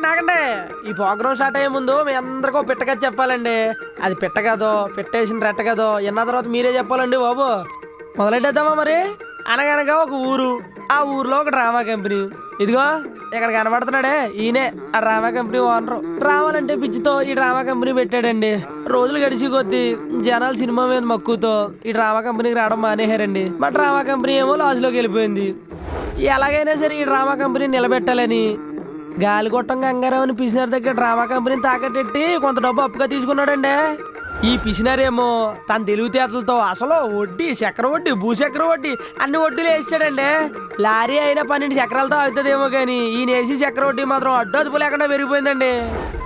ఆగండి. ఈ programme start అయ్యే ముందు మీ అందరికీ పిట్ట కథ చెప్పాలండి. అది పిట్ట కదో పెట్టేసిన రెట్ట కదో విన్న తర్వాత మీరే చెప్పాలండి బాబు. మొదలెట్టేద్దామా మరి? అనగనగా ఒక ఊరు, ఆ ఊర్లో ఒక డ్రామా కంపెనీ. ఇదిగో ఇక్కడ కనబడుతున్నాడే ఈయనే ఆ డ్రామా కంపెనీ ఓనరు. డ్రామాలంటే పిచ్చితో ఈ డ్రామా కంపెనీ పెట్టాడండి. రోజులు గడిచి కొద్దీ జనాలు సినిమా మీద మక్కువతో ఈ డ్రామా కంపెనీకి రావడం మానేశారండి. మా డ్రామా కంపెనీ ఏమో లాస్లోకి వెళ్ళిపోయింది. ఎలాగైనా సరే ఈ డ్రామా కంపెనీ నిలబెట్టాలని గాలిగొట్టం గంగారావుని పిసినారి దగ్గర డ్రామా కంపెనీని తాకట్టెట్టి కొంత డబ్బు అప్పుగా తీసుకున్నాడండి. ఈ పిసినారేమో తన తెలివితేటలతో అసలు వడ్డీ, చక్ర వడ్డీ, భూచక్ర వడ్డీ అన్ని వడ్డీలు వేసాడండి. లారీ అయినా 12 చక్రాలతో అవుతుందేమో కానీ ఈయన వేసి చక్ర వడ్డీ మాత్రం అడ్డు అదుపు లేకుండా పెరిగిపోయిందండి.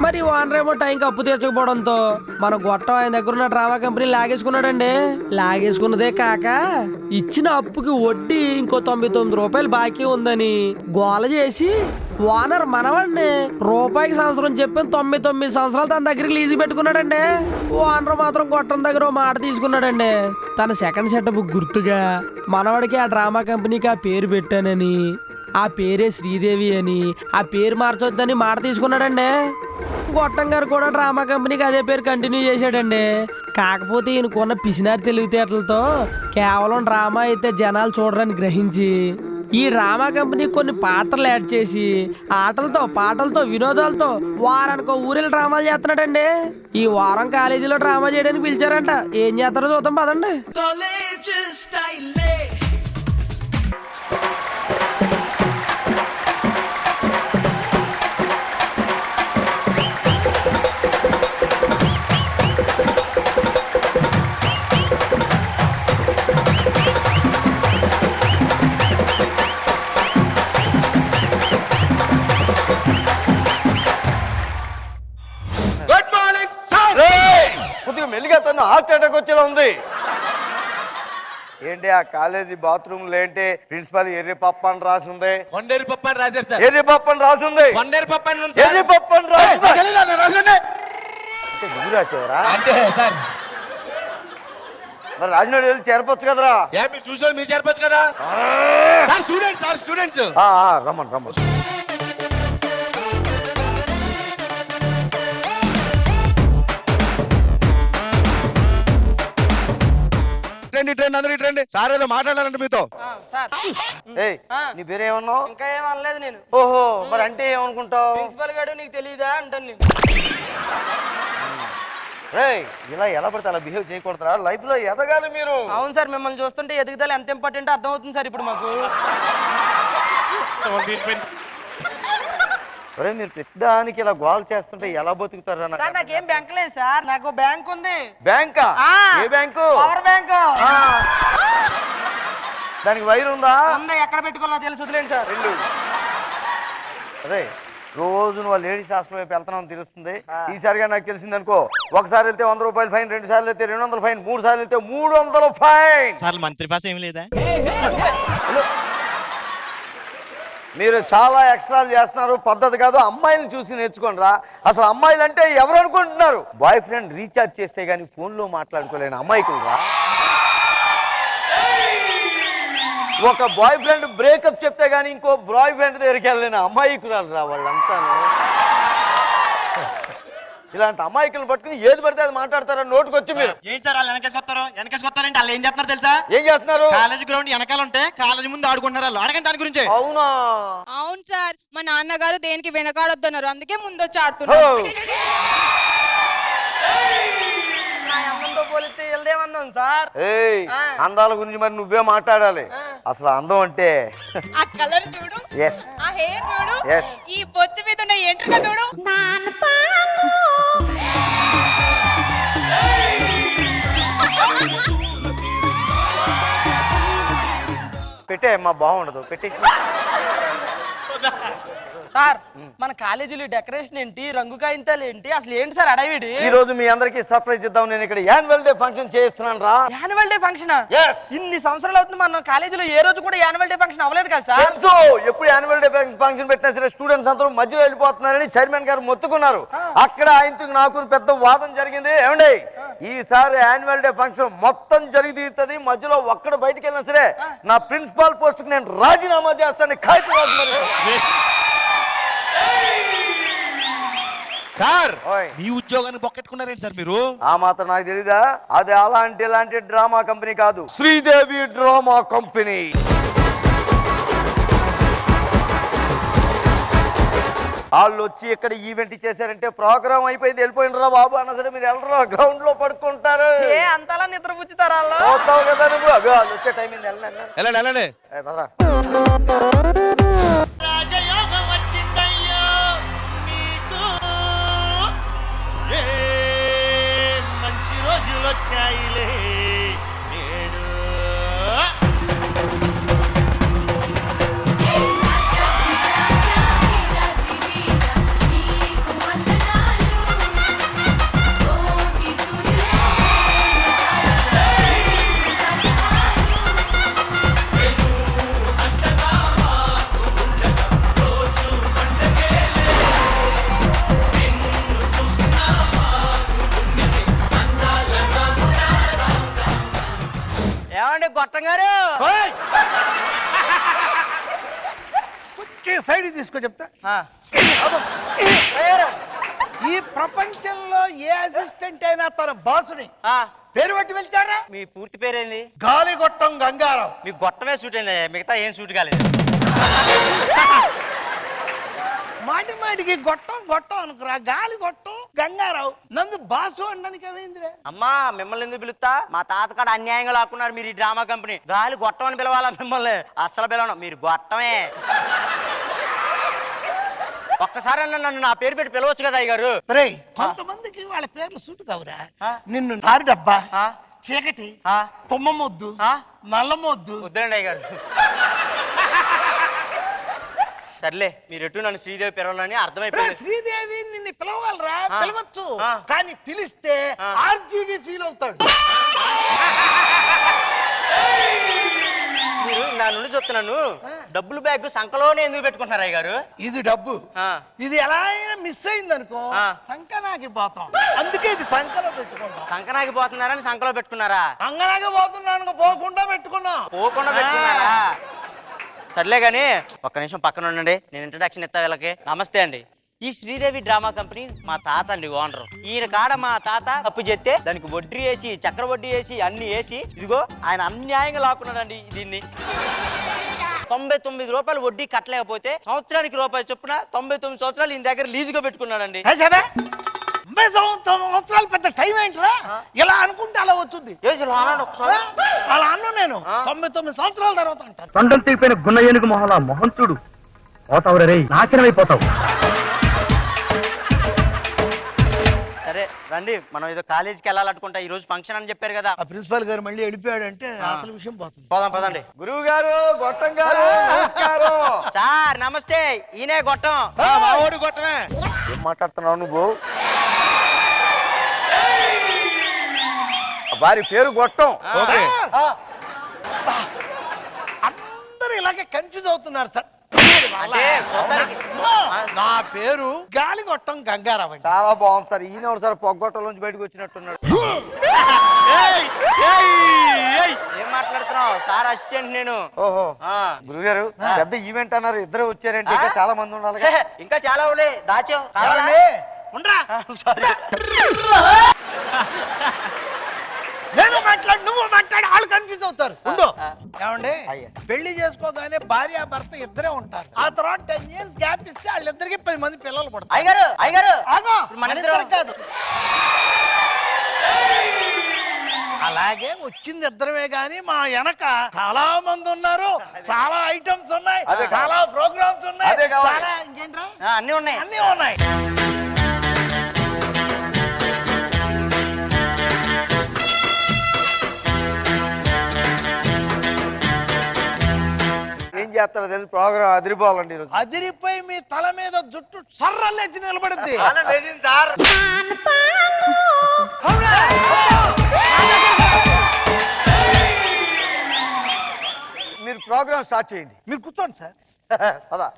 మరి ఓనర్ ఏమో టైంకి అప్పు తీర్చకపోవడంతో మన గొట్టం ఆయన దగ్గర ఉన్న డ్రామా కంపెనీ లాగేసుకున్నాడండి. లాగేసుకున్నదే కాక ఇచ్చిన అప్పుకి వడ్డీ ఇంకో 99 రూపాయలు బాకీ ఉందని గోల చేసి ఓనర్ మనవాడిని రూపాయికి సంవత్సరం చెప్పిన 99 సంవత్సరాలు తన దగ్గరికి లీజు పెట్టుకున్నాడండి. ఓనర్ మాత్రం గొట్టం దగ్గర మాట తీసుకున్నాడండి. తన సెకండ్ సెటప్ గుర్తుగా మనవాడికి ఆ డ్రామా కంపెనీకి ఆ పేరు పెట్టానని, ఆ పేరే శ్రీదేవి అని, ఆ పేరు మార్చొద్దని మాట తీసుకున్నాడండి. గొట్టం గారు కూడా డ్రామా కంపెనీకి అదే పేరు కంటిన్యూ చేశాడండి. కాకపోతే ఈయనకున్న పిసినారి తెలివితేటలతో కేవలం డ్రామా అయితే జనాలు చూడరని గ్రహించి ఈ డ్రామా కంపెనీ కొన్ని పాత్రలు యాడ్ చేసి ఆటలతో, పాటలతో, వినోదాలతో వారానికో ఊరిలో డ్రామాలు చేస్తున్నాడండి. ఈ వారం కాలేజీలో డ్రామా చేయడానికి పిలిచారంట. ఏం చేస్తారో చూద్దాం పదండి. మెల్లిగా తను హార్ట్ అటాక్ వచ్చేలా ఉంది. ఏంటి ఆ కాలేజీ బాత్రూమ్ ఏంటి ప్రిన్సిపల్ ఎర్రి పప్పు అని రాసి ఉంది. కొండేరు పప్పు అని రాశారు సార్. ఎర్రి పప్పు అని రాసి ఉంది. కొండేరు పప్పు అని ఉంది. ఎర్రి పప్పు అని రాసి నువ్వు రాసేవరా? అంటే సార్ మరి రాజనోడు వెళ్ళి చేరపచ్చు కదరా? మీరు చూసిన మీరు చేరపచ్చు కదా సార్. స్టూడెంట్స్ సార్, స్టూడెంట్స్ రమ్మని ట్రెండ్ అందరూ ట్రెండ్ సార్ ఏదో మాట్లాడాలంటే మీతో. నీ పేరు ఏమన్నావు? ఇంకా ఏమనలేదు నేను. ఓహో, మరి అంటే ఏమనుకుంటావు? ప్రిన్సిపల్ గారు నీకు తెలియదా అంటాను నేను. ఇలా ఎలా పడితే అలా బిహేవ్ చేయకూడదురా. లైఫ్ లో ఎదగాలి మీరు. అవును సార్, మిమ్మల్ని చూస్తుంటే ఎదుగుదల ఎంత ఇంపార్టెంట్ అర్థం అవుతుంది సార్ ఇప్పుడు మాకు. మీరు ప్రతిదానికి ఇలా గోల్ చేస్తుంటే ఎలా బతుకుతారా? నాకేం బ్యాంక్ లేదు సార్, నాకు బ్యాంక్ ఉంది. బ్యాంకా? ఏ బ్యాంకు? Power bank. దానికి వైర్ ఉందా? ఎక్కడ పెట్టుకోవాలో తెలుసు, వదిలేండి సార్. అదే రోజు నువ్వు లేడీస్ హాస్టల్ వైపు వెళ్తున్నావు తెలుస్తుంది. ఈసారిగా నాకు తెలిసింది అనుకో, ఒకసారి వెళ్తే 100 రూపాయలు ఫైన్, 2 సార్లు వెళ్తే 200 ఫైన్, 3 సార్లు వెళ్తే 300 ఫైన్. సార్ మంత్రి పాస్ ఏం లేదా? మీరు చాలా ఎక్స్ట్రాలు చేస్తున్నారు, పద్ధతి కాదు. అమ్మాయిలను చూసి నేర్చుకోండి రా. అసలు అమ్మాయిలు అంటే ఎవరు అనుకుంటున్నారు? బాయ్ ఫ్రెండ్ రీఛార్జ్ చేస్తే గానీ ఫోన్లో మాట్లాడుకోలేని అమ్మాయికులు రా. ఒక బాయ్ ఫ్రెండ్ బ్రేకప్ చెప్తే గానీ ఇంకో బాయ్ ఫ్రెండ్ దగ్గరికి వెళ్ళలేని అమ్మాయికురాలు రా వాళ్ళంతా. ఇలాంటి అమ్మాయికులను పట్టుకుని ఏది పడితే అది మాట్లాడతారా నోటుకొచ్చి. మీరు ఏంటి సార్ వాళ్ళు వెనకేసుకొస్తారంటే వాళ్ళు ఏం చేస్తున్నారు తెలుసా? ఏం చేస్తున్నారు? కాలేజ్ గ్రౌండ్ వెనకాల ఉంటే కాలేజ్ ముందు ఆడుకుంటున్నారు వాళ్ళు. అడగండి దాని గురించి. అవునా? అవును సార్, మా నాన్నగారు దేనికి వెనకాడొద్దన్నారు, అందుకే ముందొచ్చి ఆడుతున్నారు. పోలిస్తే వెళ్దేమన్నాం సార్. అందాల గురించి మరి నువ్వే మాట్లాడాలి. అసలు అందం అంటే ఆ కలర్ చూడు, ఆ హెయిర్ చూడు, ఈ బొచ్చు మీద ఉన్న ఎంట్రుక చూడు. పెట్టే అమ్మా, బాగుండదు పెట్టి. సార్ మన కాలేజీలో డెకరేషన్ ఏంటి, రంగు కాయింతాలు ఏంటి, అసలు ఏంటి సార్ అడవిడి? ఈ రోజు మీ అందరికి సర్ప్రైజ్ ఇద్దాం. నేను ఇక్కడ యాన్యువల్ డే ఫంక్షన్ చేస్తున్నాను రా. Annual day function? ఇన్ని సంవత్సరాలు అవుతుంది, మన కాలేజీలో ఏ రోజు కూడా యాన్యువల్ డే ఫంక్షన్ అవ్వలేదు కదా సార్. ఎప్పుడు యాన్యువల్ డే ఫంక్షన్ పెట్టినా సరే స్టూడెంట్స్ అందరూ మధ్యలో వెళ్ళిపోతున్నారని చైర్మన్ గారు మొత్తుకున్నారు. అక్కడ ఆయనతో నాకు పెద్ద వాదన జరిగింది. ఏమండి, ఈసారి యాన్యువల్ డే ఫంక్షన్ మొత్తం జరిగి తీరుతుంది, మధ్యలో ఒక్కడ బయటికి వెళ్ళినా సరే నా ప్రిన్సిపాల్ పోస్ట్ కి నేను రాజీనామా చేస్తాను. కాగితం రాసి సార్ ఓయ్. మీ ఉద్యోగాన్ని బొక్కెట్టుకున్నారేంటి సార్ మీరు? ఆ మాత్రం నాకు తెలీదా? అది ఇలాంటి డ్రామా కంపెనీ కాదు, శ్రీదేవి డ్రామా కంపెనీ. వాళ్ళు వచ్చి ఇక్కడ ఈవెంట్ చేశారంటే ప్రోగ్రామ్ అయిపోయింది, వెళ్ళిపోయినరా బాబు అన్న సరే మీరు వెళ్ళరా, గ్రౌండ్ లో పడుకుంటారు. అంతలా నిద్రపుచ్చుతారా చూస్తావు కదా నువ్వు. అవి వాళ్ళు వచ్చే టైం అయింది, వెళ్ళండి. వెళ్ళండి వెళ్ళండి. పదరా. రాజయోగం వచ్చిందయ్యో నీకు, ఏ మంచి రోజులు వచ్చాయిలే నేడు. ఏమండి గొట్టం గారు? సైడ్ తీసుకో చెప్తా. ఈ ప్రపంచంలో ఏ అసిస్టెంట్ అయినా తన బాసుని పేరు పెట్టి పిలిచారా? మీ పూర్తి పేరేంది? గాలిగొట్టం గంగారావు. మీ గొట్టమే సూట్ అయింది, మిగతా ఏం సూట్ కాలేదు. మాటి మాటికి గొట్టం గొట్టం అనుకురా, గాలి గొట్టం గంగారావు. నందు బాసు అనడానికి ఏమైందిరా? అమ్మా మిమ్మల్ని ఎందుకు పిలుస్తా? మా తాతకాడ అన్యాయంగా లాక్కున్నారు మీరు ఈ డ్రామా కంపెనీ. గాలి గొట్టం అని పిలవాలా మిమ్మల్ని? అస్సలు పిలవను, మీరు గొట్టమే. ఒక్కసారి నన్ను నా పేరు పెట్టి పిలవచ్చు కదా అయ్యగారు. రే కొంతమందికి వాళ్ళ పేర్లు సూట్ కావురా. నిన్ను తారి డబ్బా, చీకటి, తుమ్మమొద్దు, నల్లమొద్దు. వద్దండి అయ్యగారు. సర్లే మీరు ఎటు నన్ను శ్రీదేవి పిలవాలని అర్థమైపోయింది. శ్రీదేవి నిన్ను పిలవగలరా? పిలవచ్చు, కానీ పిలిస్తే ఆర్జీవి ఫీల్ అవుతాడు. మీరు నా నుండి చూస్తున్నాను, డబ్బులు బ్యాగ్ సంకలోనే ఎందుకు పెట్టుకుంటున్నారు అయ్యగారు? ఇది డబ్బు, ఇది ఎలా అయినా మిస్ అయింది అనుకో సంకనాకి పోతాం, అందుకే ఇది సంకలో పెట్టుకుంటాం. సంకనాకి పోతున్నారని సంకలో పెట్టుకున్నారా? సంకనాకి పోతున్నాను పోకుండా పెట్టుకున్నాం. పోకుండా పెట్టుకున్నారా? సర్లే గాని ఒక్క నిమిషం పక్కన ఉండండి, నేను ఇంట్రడక్షన్ ఇస్తా వీళ్ళకి. నమస్తే అండి, ఈ శ్రీదేవి డ్రామా కంపెనీ మా తాత అండి ఓనర్. ఈయన కాడ మా తాత అప్పు చేస్తే దానికి వడ్డీ వేసి చక్ర వడ్డీ వేసి అన్ని వేసి ఇదిగో ఆయన అన్యాయంగా లాక్కున్నాడండి దీన్ని. 99 రూపాయలు వడ్డీ కట్టలేకపోతే సంవత్సరానికి రూపాయలు చొప్పున 99 సంవత్సరాలు ఈయన దగ్గర లీజుగా పెట్టుకున్నాడండి. 90 సంవత్సరాలు పెద్ద టైం ఏంట్రా? ఇలా అనుకుంటే అలా వచ్చింది. అలా అన్నా నేను 99 సంవత్సరాల తర్వాత అంటాను. తొండలు తీపిన గున్న ఏనుగు మొహలా మొహం చూడు, పోతావు రే, నాశనం అయిపోతావు. సరే రండి, మనం ఏదో కాలేజీకి వెళ్ళాలనుకుంటా, ఈ రోజు ఫంక్షన్ అని చెప్పారు కదా. ఆ ప్రిన్సిపాల్ గారు మళ్ళీ వెళ్ళిపోయాడంటే అసలు విషయం పోతుంది. పోదాం పదండి. గురువు గారు, గొట్టం గారు నమస్కారం. సార్ నమస్తే, ఈయనే గొట్టం. మా ఓడి కొట్టమే. ఏం మాట్లాడుతున్నావు నువ్వు? వారి పేరు గొట్టం. ఓకే. అందరూ ఇలాగే కన్ఫ్యూజ్ అవుతున్నారు సార్. అంటే చూడ్డానికి నా పేరు గాలిగొట్టం గంగారావు అండి. చాలా బాగుంది సార్. ఈయన సార్ పొగ్గొట్టం నుంచి బయటకు వచ్చినట్టున్నాడు. ఏం మాట్లాడుతున్నావు? సార్ అసిస్టెంట్ నేను. ఓహో, గురుగారు పెద్ద ఈవెంట్ అన్నారు, ఇద్దరు వచ్చారంటే ఇంకా చాలా మంది ఉండాలి. ఇంకా చాలా ఉన్నాయి, దాచాం. ఉండరా? సారీ. నేను మాట్లాడు, నువ్వు మాట్లాడు, వాళ్ళు కన్ఫ్యూజ్ అవుతారు. ఉండు. ఏమండి, పెళ్లి చేసుకోగానే భార్య భర్త ఇద్దరే ఉంటారు. ఆ తర్వాత 10 years గ్యాప్ ఇస్తే వాళ్ళిద్దరికి 10 మంది పిల్లలు పుడతారు. అయ్యగారు అయ్యగారు ఆగో, మన మన ఇద్దరం ఇద్దరం కాదు. అలాగే వచ్చింది ఇద్దరమే గాని మా వెనక చాలా మంది ఉన్నారు, చాలా ఐటమ్స్ ఉన్నాయి, చాలా ప్రోగ్రామ్స్ ఉన్నాయి, చాలా ఇంకేంట్రా అన్ని ఉన్నాయి, అన్ని ఉన్నాయి. ఏం చేస్తారో తెలిసి ప్రోగ్రామ్ అదిరిపోవాలండి ఈరోజు. అదిరిపోయి మీ తల మీద జుట్టు సర్రలేచి నిలబడుద్ది. సార్ మీరు ప్రోగ్రామ్ స్టార్ట్ చేయండి. మీరు కూర్చోండి సార్. పదా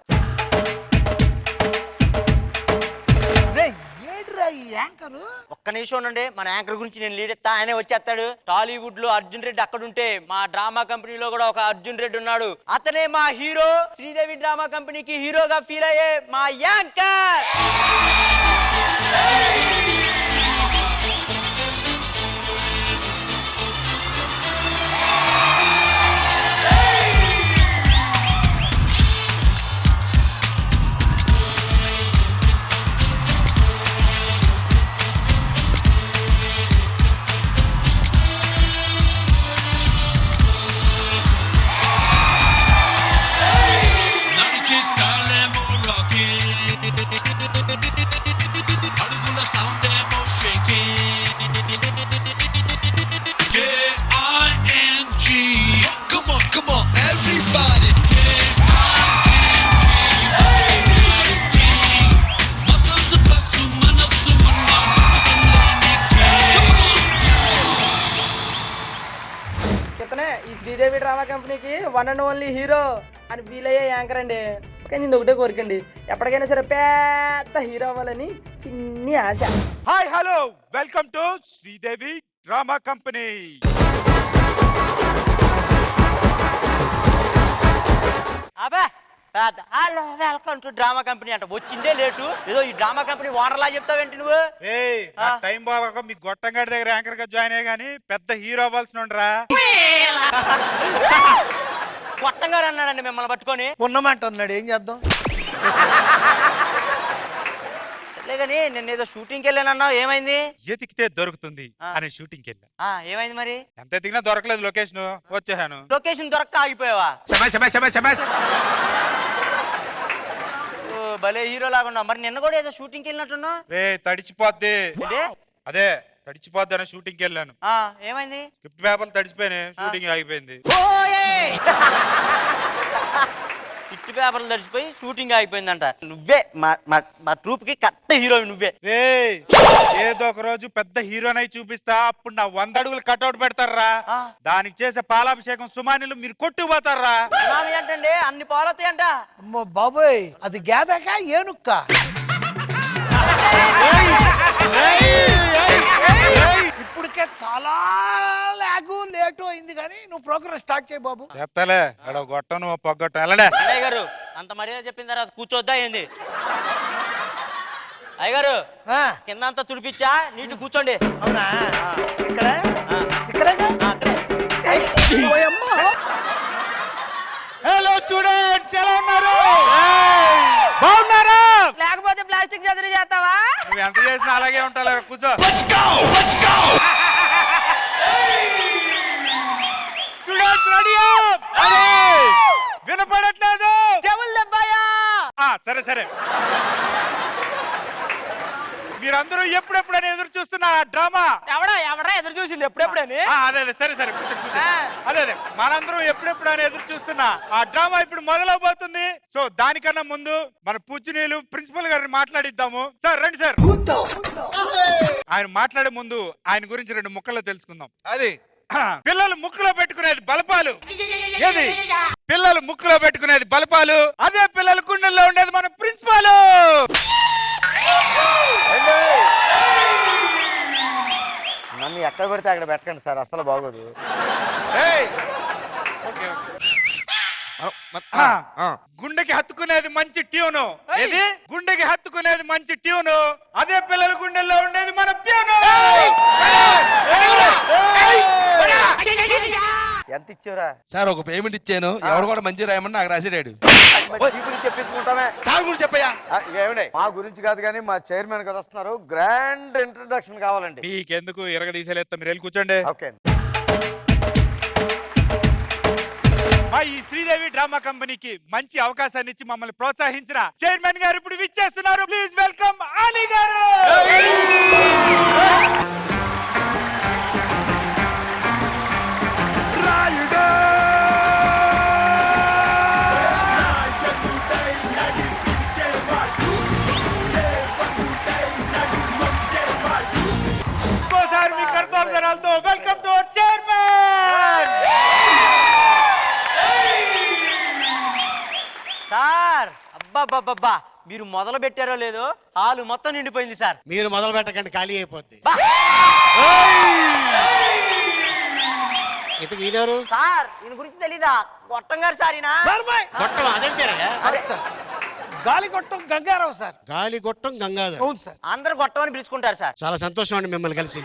ఏడ్రా ఈ యాంకరు? ఒక్క నిమిషం ఉండండి, మన యాంకర్ గురించి నేను లీడ్ ఇస్తా, ఆయనే వచ్చేస్తాడు. టాలీవుడ్ లో అర్జున్ రెడ్డి అక్కడ ఉంటే మా డ్రామా కంపెనీలో కూడా ఒక అర్జున్ రెడ్డి ఉన్నాడు. అతనే మా హీరో, శ్రీదేవి డ్రామా కంపెనీకి హీరోగా ఫీల్ అయ్యే మా యాంకర్. శ్రీదేవి డ్రామా కంపెనీకి వన్ అండ్ ఓన్లీ హీరో అని ఫీల్ అయ్యే యాంకర్ అండి. కానీ నేను ఒకటే కోరికండి, ఎప్పటికైనా సరే పెద్ద హీరో అవ్వాలని చిన్ని ఆశ. Hi hello welcome to Sridevi drama company. అబ్బా hello welcome to drama company అంట. వచ్చిందే లేటు, ఏదో ఈ డ్రామా కంపెనీ ఓనర్లా చెప్తావేంటి నువ్వు? టైం బాగా మీ గొట్టంగాడి దగ్గర యాంకర్ గా జాయిన్ అయ్యి గానీ పెద్ద హీరో అవ్వాల్సిన ఉండరా. కొట్టంగా అన్నాడండి మిమ్మల్ని పట్టుకొని. ఉన్నమాట అన్నాడు, ఏం చేద్దాం? లేదని నిన్న ఏదో షూటింగ్కి వెళ్ళానన్నావు, ఏమైంది? ఎతికితే దొరుకుతుంది అని షూటింగ్ వెళ్ళా. ఏమైంది మరి? ఎంత ఎతికినా దొరకలేదు లొకేషన్, వచ్చేసాను. లొకేషన్ దొరక్క ఆగిపోయావా? ఓ, భలే హీరో లాగా. మరి నిన్న కూడా ఏదో షూటింగ్కి వెళ్ళినట్టున్నా. తడిచిపోద్ది, అదే తడిచిపోద్ది అని షూటింగ్కి వెళ్ళాను. ఏమైంది? స్క్రిప్ట్ పేపర్లు తడిచిపోయినాయి, షూటింగ్ ఆగిపోయింది. స్క్రిప్ట్ పేపర్లు తడిచిపోయి షూటింగ్ ఆగిపోయిందంట. నువ్వే మా ట్రూప్ కి కరెక్ట్ హీరో నువ్వే. ఏదో ఒక రోజు పెద్ద హీరోనై చూపిస్తా, అప్పుడు నా 100 అడుగులు కట్అవుట్ పెడతారా, దానికి చేసే పాలాభిషేకం సుమానిలు మీరు కొట్టుకుపోతారా. ఏంటండి అన్ని పాలవుతాయంట? అమ్మో బాబోయ్, అది గేదక ఏనుక్క? ఇప్పటికే చాలా లేటు అయింది, కానీ నువ్వు ప్రోగ్రామ్ స్టార్ట్ చేయి బాబు. చెప్తాలే, అక్కడ గొట్టం నువ్వు పొగ్గొట్టం వెళ్ళడే. అయ్య గారు అంత మర్యాద చెప్పిన తర్వాత కూర్చోద్దా ఏంది? అయ్యగారు కింద అంతా తుడిపిచ్చా, నీటి కూర్చోండి. అవునా? ఇక్కడ హలో స్టూడెంట్స్, ఎలా ఉన్నారు? బాగున్నారా? లేకపోతే ప్లాస్టిక్ చదిరి చేస్తావా? నువ్వు ఎంత చేసినా అలాగే ఉంటావు, కూర్చో. వినపడట్లేదు? సరే సరే, మీరందరూ ఎప్పుడెప్పుడని ఎదురు చూస్తున్నా డ్రామా. ఎవడా ఎదురు చూసింది ఎప్పుడెప్పుడని? అదే సరే సరే, అదే మనందరం ఎప్పుడెప్పుడని ఎదురు చూస్తున్నా ఆ డ్రామా ఇప్పుడు మొదలవబోతుంది. సో దానికన్నా ముందు మన పూజనీయులు ప్రిన్సిపల్ గారిని మాట్లాడిద్దాము. సార్ రండి సార్. ఆయన మాట్లాడే ముందు ఆయన గురించి 2 ముక్కల్లో తెలుసుకుందాం. అది పిల్లలు ముక్కులో పెట్టుకునేది బలపాలు. ఏది? పిల్లలు ముక్కులో పెట్టుకునేది బలపాలు, అదే పిల్లల గుండెల్లో ఉండేది మన ప్రిన్సిపాల్. నన్ను ఎక్కడ పెడితే అక్కడ పెట్టకండి సార్, అసలు బాగోదు. గుండెకి హత్తుకునేది మంచి ట్యూను. ఏది? గుండెకి హత్తుకునేది మంచి ట్యూను, అదే పిల్లల గుండెల్లో ఉండేది మన ప్యూను. ఎంత ఇచ్చారా సార్? ఒక పేమెంట్ ఇచ్చాను, ఎవడు కూడా మంచి రాయమని నాకు రాసేటాడు. చెప్పించుకుంటామే సార్ గురించి చెప్పయ్యా. ఏమండి, మా గురించి కాదు కానీ మా చైర్మన్ గారు వస్తున్నారు, గ్రాండ్ ఇంట్రడక్షన్ కావాలండి. మీకెందుకు ఇరగ తీసేలేస్తా, మీరు వెళ్ళి కూర్చోండి. ఓకే. మా ఈ శ్రీదేవి డ్రామా కంపెనీకి మంచి అవకాశాన్ని ఇచ్చి మమ్మల్ని ప్రోత్సహించిన చైర్మన్ గారు ఇప్పుడు విచ్చేస్తున్నారు. ప్లీజ్ వెల్కమ్ అలీ గారు. ఇంకోసారి మీ కర్తవ్య జనాలతో welcome to our chairman. Sir అబ్బా మీరు మొదలు పెట్టారో లేదో హాలు మొత్తం నిండిపోయింది సార్. మీరు మొదలు పెట్టకండి, ఖాళీ అయిపోద్ది. ఇంతకు ఈయనెవరు? సార్ ఈయన గురించి తెలీదా? గొట్టం గారు సార్ ఈయన. గొట్టం అదేంటారా? గాలి కొట్టం గంగారావు సార్. గాలి గొట్టం గంగాధర్. అవును సార్. అందరు గొట్టం అని పిలుచుకుంటారు సార్. చాలా సంతోషం అండి మిమ్మల్ని కలిసి.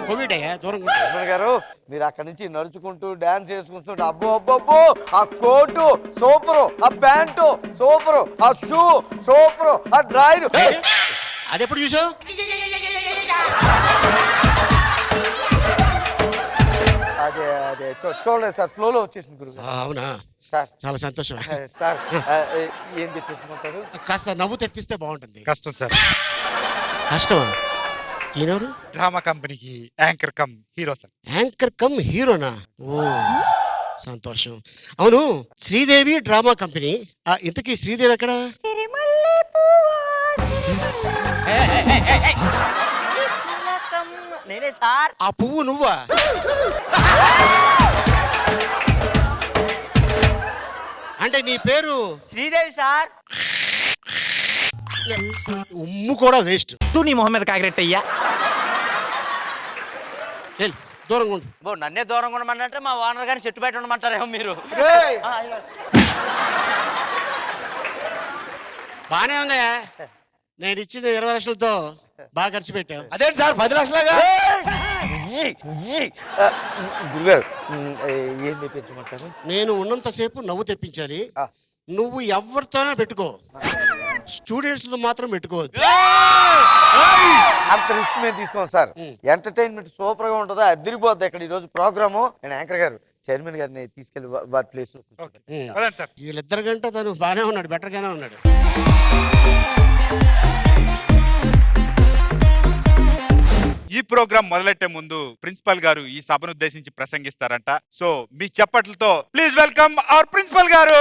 కోవిడ్ అయ్యా, దూరం చైర్మన్ గారు, మీరు అక్కడి నుంచి నడుచుకుంటూ డాన్స్ చేసుకుంటూ అబ్బో అబ్బో, ఆ కోటు సూపరు, ఆ ప్యాంటు సూపరు, ఆ షూ సూపరు, ఆ డ్రాయర్. అది ఎప్పుడు చూసావు? అదే అదే చూడలేదు సార్, ఫ్లోలో వచ్చేసింది గురు. అవునా సార్? చాలా సంతోషం సార్. ఏం తెప్పించుకుంటారు? కాస్త నవ్వు తెప్పిస్తే బాగుంటుంది. కష్టం సార్. కష్టమా? ఈయనెవరు? డ్రామా కంపెనీకి anchor cum hero sir. Anchor cum హీరోనా? ఓ సంతోషం. అవును, శ్రీదేవి డ్రామా కంపెనీ. ఇంతకీ శ్రీదేవి ఎక్కడ? నేనే నేనే సార్. ఆ పువ్వు నువ్వా? అంటే నీ పేరు శ్రీదేవి సార్. ఉమ్ము కూడా వేస్ట్. తూ నీ మొహం మీద కాకిరెట్టయ్యా. వెళ్ళు, దూరంగా ఉండు. బో నన్నే దూరంగా ఉండమంటే మా ఓనర్ గారిని చెట్టు బయట ఉండమంటారేమో మీరు. రేయ్, ఆ, ఇదిగో. బానే ఉందా? నేను ఇచ్చింది 20 లక్షలతో బాగా ఖర్చు పెట్టావు. అదేంటి సార్ 10 లక్షలుగా? గురుగారు ఏం తెప్పించమంటారు? నేను ఉన్నంతసేపు నవ్వు తెప్పించాలి. నువ్వు ఎవరితోనే పెట్టుకో, స్టూడెంట్స్ తో మాత్రం పెట్టుకోవద్దు. అంత రిస్క్ మేము తీసుకోం సార్. ఎంటర్టైన్మెంట్ సూపర్ గా ఉంటుందా, అదిరిపోద్ది ఇక్కడ ఈ రోజు ప్రోగ్రాము. నేను యాంకర్ గారు చైర్మన్ గారిని తీసుకెళ్లి వారి ప్లేస్. సార్ వీళ్ళిద్దరి గంట తను బాగానే ఉన్నాడు, బెటర్ గానే ఉన్నాడు. ఈ ప్రోగ్రామ్ మొదలెట్టే ముందు ప్రిన్సిపల్ గారు ఈ సభను ఉద్దేశించి ప్రసంగిస్తారంట. సో మీ చప్పట్లతో ప్లీజ్ వెల్కమ్ అవర్ ప్రిన్సిపల్ గారు.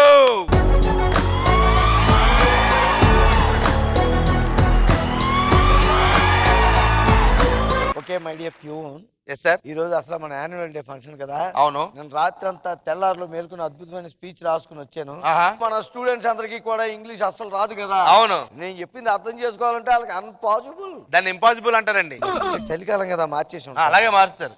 Okay my dear peon. Yes sir. ఈ రోజు అసలు మన యాన్యువల్ డే ఫంక్షన్ కదా. అవును. నేను రాత్రి అంతా తెల్లారులో మేల్కొని అద్భుతమైన స్పీచ్ రాసుకుని వచ్చాను. ఆహా. మన స్టూడెంట్స్ అందరికీ కూడా ఇంగ్లీష్ అస్సలు రాదు కదా. అవును. నేను చెప్పింది అర్థం చేసుకోవాలంటే వాళ్ళకి అన్పాసిబుల్. దాన్ని ఇంపాసిబుల్ అంటారండి. చలికాలం కదా మార్చేసాం. అలాగే మారుస్తారు.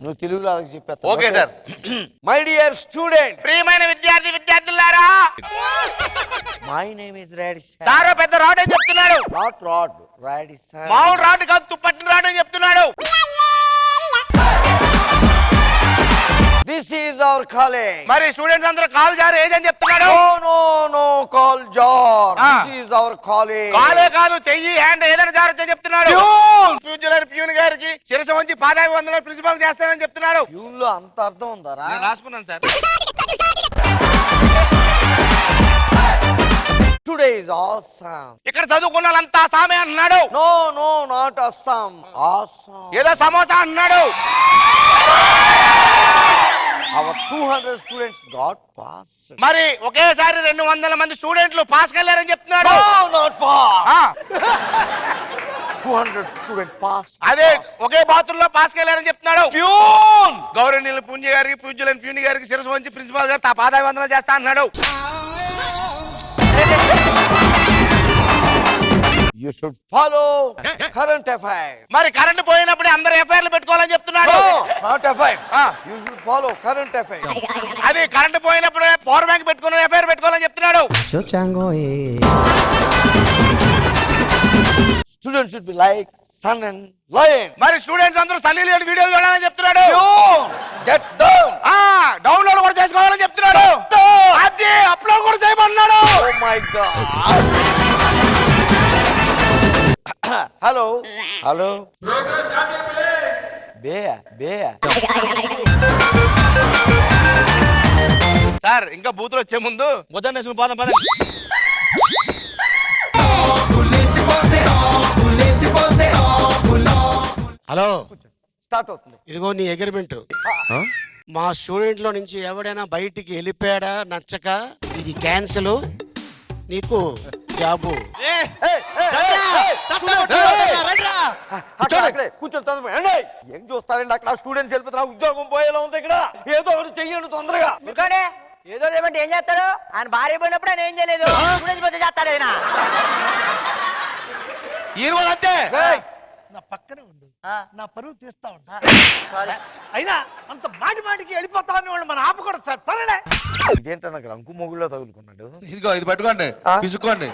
నువ్వు తెలుగులో వాళ్ళకి చెప్పేస్తా. Okay sir. My dear student, ప్రియమైన విద్యార్థులారా, my name is Radisson. Sir పెద్ద రాడ్ అని చెప్తున్నాడు. Not rod, Radisson. మామూలు రాడ్ కాదు, తుప్పట్టిన రాడ్ అని చెప్తున్నాడు. This is our college. మరి స్టూడెంట్స్ అందరూ కాల్ జార్ ఏదని చెప్తున్నాడు. No no no call jar. ఆ. This is our college. కాలే కాదు, చెయ్యి హ్యాండ్ ఏదైనా జారొచ్చని చెప్తున్నాడు. ప్యూన్ గారికి శిరస వంచి పాదాభి వందనాలు ప్రిన్సిపాల్ చేస్తానని చెప్తున్నాడు. ప్యూన్ లో అంత అర్థం ఉందారా? నేను రాసుకున్నాను సార్. Today is awesome. ఇక్కడ చదువుకున్న వాళ్ళంతా సామే అంటున్నాడు. No no not Assam, awesome. ఏదో సమోసా అంటున్నాడు. Our 200 students got passed. మరి ఒకేసారి 200 మంది స్టూడెంట్లు పాస్ కయ్యారని చెప్తున్నాడు. No, not pass. ఆ, 200 students passed. అదే ఒకే బాత్రూమ్ లో పాస్ కయ్యారని చెప్తున్నాడు. ప్యూన్ గౌరవనీయులు పుణ్య గారికి పూజ్యులైన ప్యూన్ గారికి శిరస్సు వంచి ప్రిన్సిపాల్ గారు పాదాభి వందనాలు చేస్తా అన్నాడు. You should follow current affairs. మరి కరెంట్ పోయినప్పుడు అందరు ఎఫ్ఐఆర్లు పెట్టుకోవాలని చెప్తున్నాడు. No, not affairs. ఆ, You should follow current affairs. అది కరెంట్ పోయినప్పుడు పవర్ బ్యాంక్ పెట్టుకుని ఎఫ్ఐఆర్ పెట్టుకోవాలని చెప్తున్నాడు. Students should be like sun and lion. మరి స్టూడెంట్స్ అందరూ సన్నీ లియోన్ వీడియోలు చూడాలని చెప్తున్నాడు. Get down. ఆ, డౌన్లోడ్ కూడా చేసుకోవాలని చెప్తున్నాడు. అది అప్లోడ్ కూడా చేయమన్నాడు. Oh my God. Hello. Hello. Bear. Sir ఇంకా బూతులు వచ్చే ముందు ముద్ద నేసుకుని పోదాం పదండి. హలో, స్టార్ట్ అవుతుంది. ఇదిగో నీ అగ్రిమెంట్. మా స్టూడెంట్ లో నుంచి ఎవడైనా బయటికి వెళ్ళిపోయాడా నచ్చక, ఇది క్యాన్సిల్, నీకు జాబు. కూర్చొని చదవండి. ఏం చూస్తారండి అక్కడ స్టూడెంట్స్ వెళ్ళిపోతున్నా, ఉద్యోగం పోయేలా ఉంది ఇక్కడ. ఏదో ఒకటి చెయ్యండి తొందరగా. ఎందుకంటే ఏదో ఏమంటే ఏం చేస్తాడు? ఆయన భార్య పోయినప్పుడు ఆయన ఏం చేయలేదు, స్టూడెంట్స్ పోతే చేస్తాడు ఆయన. ఈ రోజు అంతే. నా పక్కనే ఉండు, ఆ. నా పరువు తీస్తా ఉంటా. సారీ. అయినా అంత మాటికి వెళ్ళిపోతా అని వాళ్ళు మనం ఆపకూడదు సార్. పర్లే. ఇదేంటో నాకు రంకు మొగుల్లో తగులుకున్నాడు. ఇదిగో ఇది పట్టుకోండి, పిసుకోండి.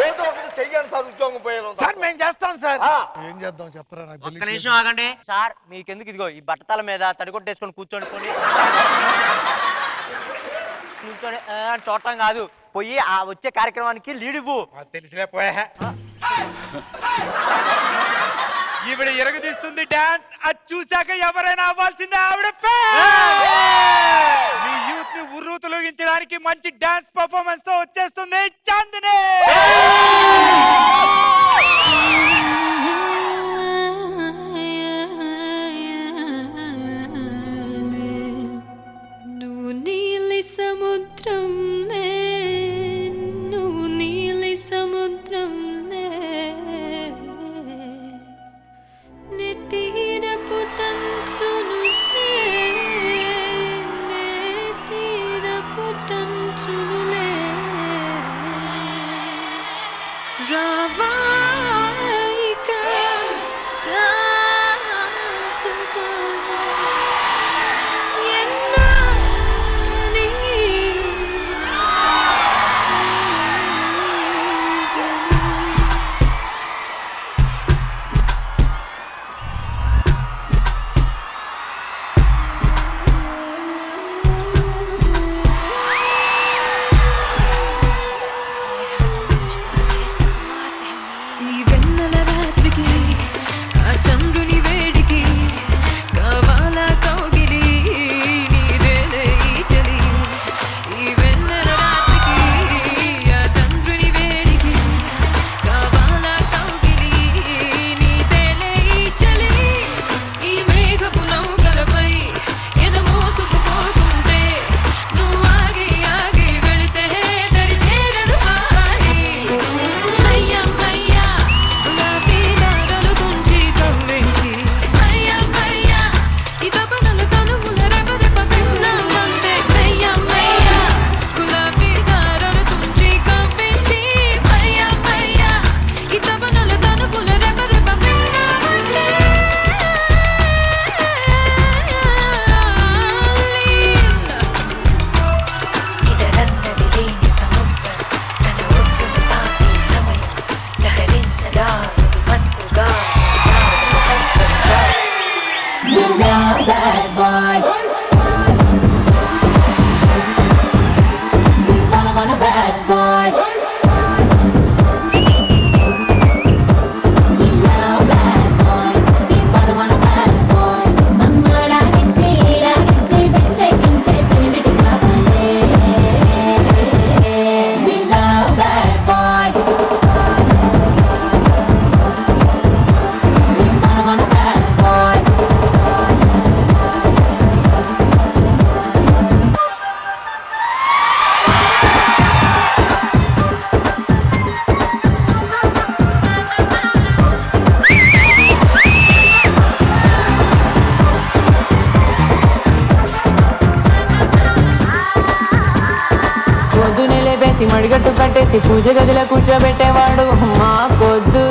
ఏదో ఒకటి చెయ్యండి సార్, ఉద్యోగం పోయేలా ఉంది. సార్ మేము చేస్తాం సార్. ఆ. ఏం చేద్దాం చెప్పరా నాకు ఒక్క తెలియట్లేదు. నిమిషం ఆగండి సార్. మీకెందుకు ఇదిగో ఈ బట్టతల మీద తడికొట్టేసుకొని కూర్చొని చూడటం కాదు, పోయి ఆ వచ్చే కార్యక్రమానికి లీడ్ ఇవ్వు. తెలిసిలేపోయా. ఈవిడ ఎరగదీస్తుంది డాన్స్. అది చూశాక ఎవరైనా అవ్వాల్సిందే ఆవిడ మీ యూత్ ని ఉర్రూ తొలగించడానికి మంచి డాన్స్ పర్ఫార్మెన్స్ తో వచ్చేస్తుంది చాందిని. నువ్వు నీలి సముద్రం, నువ్వు నీలి చేసి మడిగట్టు కట్టేసి పూజ గదిలో కూర్చోబెట్టేవాడు మాకొద్దు.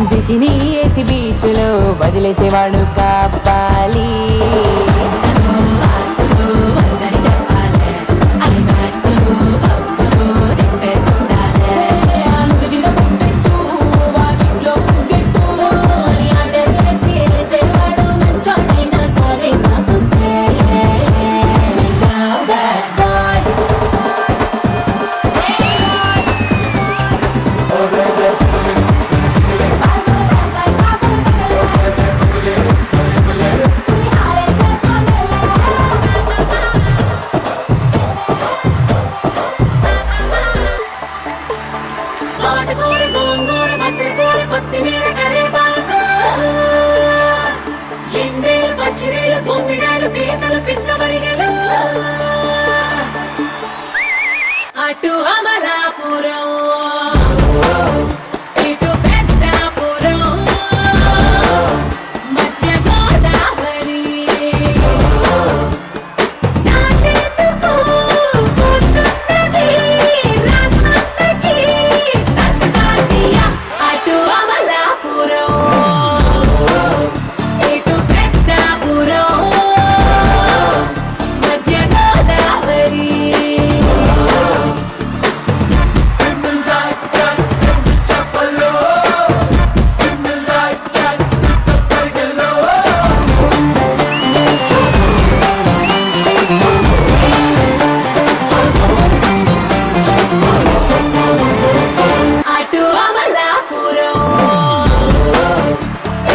బికినీ వేసి బీచ్లో వదిలేసేవాడు కాపాలి. అటు అమలాపురం ఇటు పెద్దాపురం మధ్య గోదావరి నాటెందుకు పుట్టున్నది రాసంతకి తస్సాదియా. అటు అమలాపురం ఇటు పెద్దాపురం మధ్య గోదావరి. అటు అమలాపురం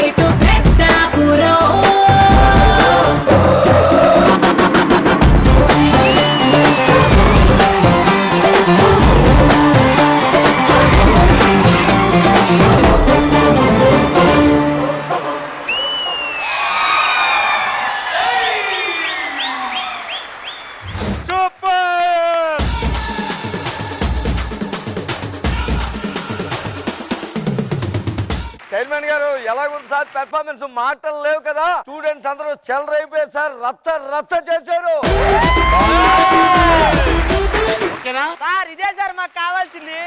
ఇటు పెద్దాపురం సూపర్. చైర్మన్ గారు ఎలాగుంది సార్ పెర్ఫార్మెన్స్? మాటలు లేవు కదా, స్టూడెంట్స్ అందరూ చెలరైపోయారు సార్, రచ్చ రచ్చ చేశారు. ఓకేనా? సార్ ఇదే సార్ మాకు కావాల్సింది.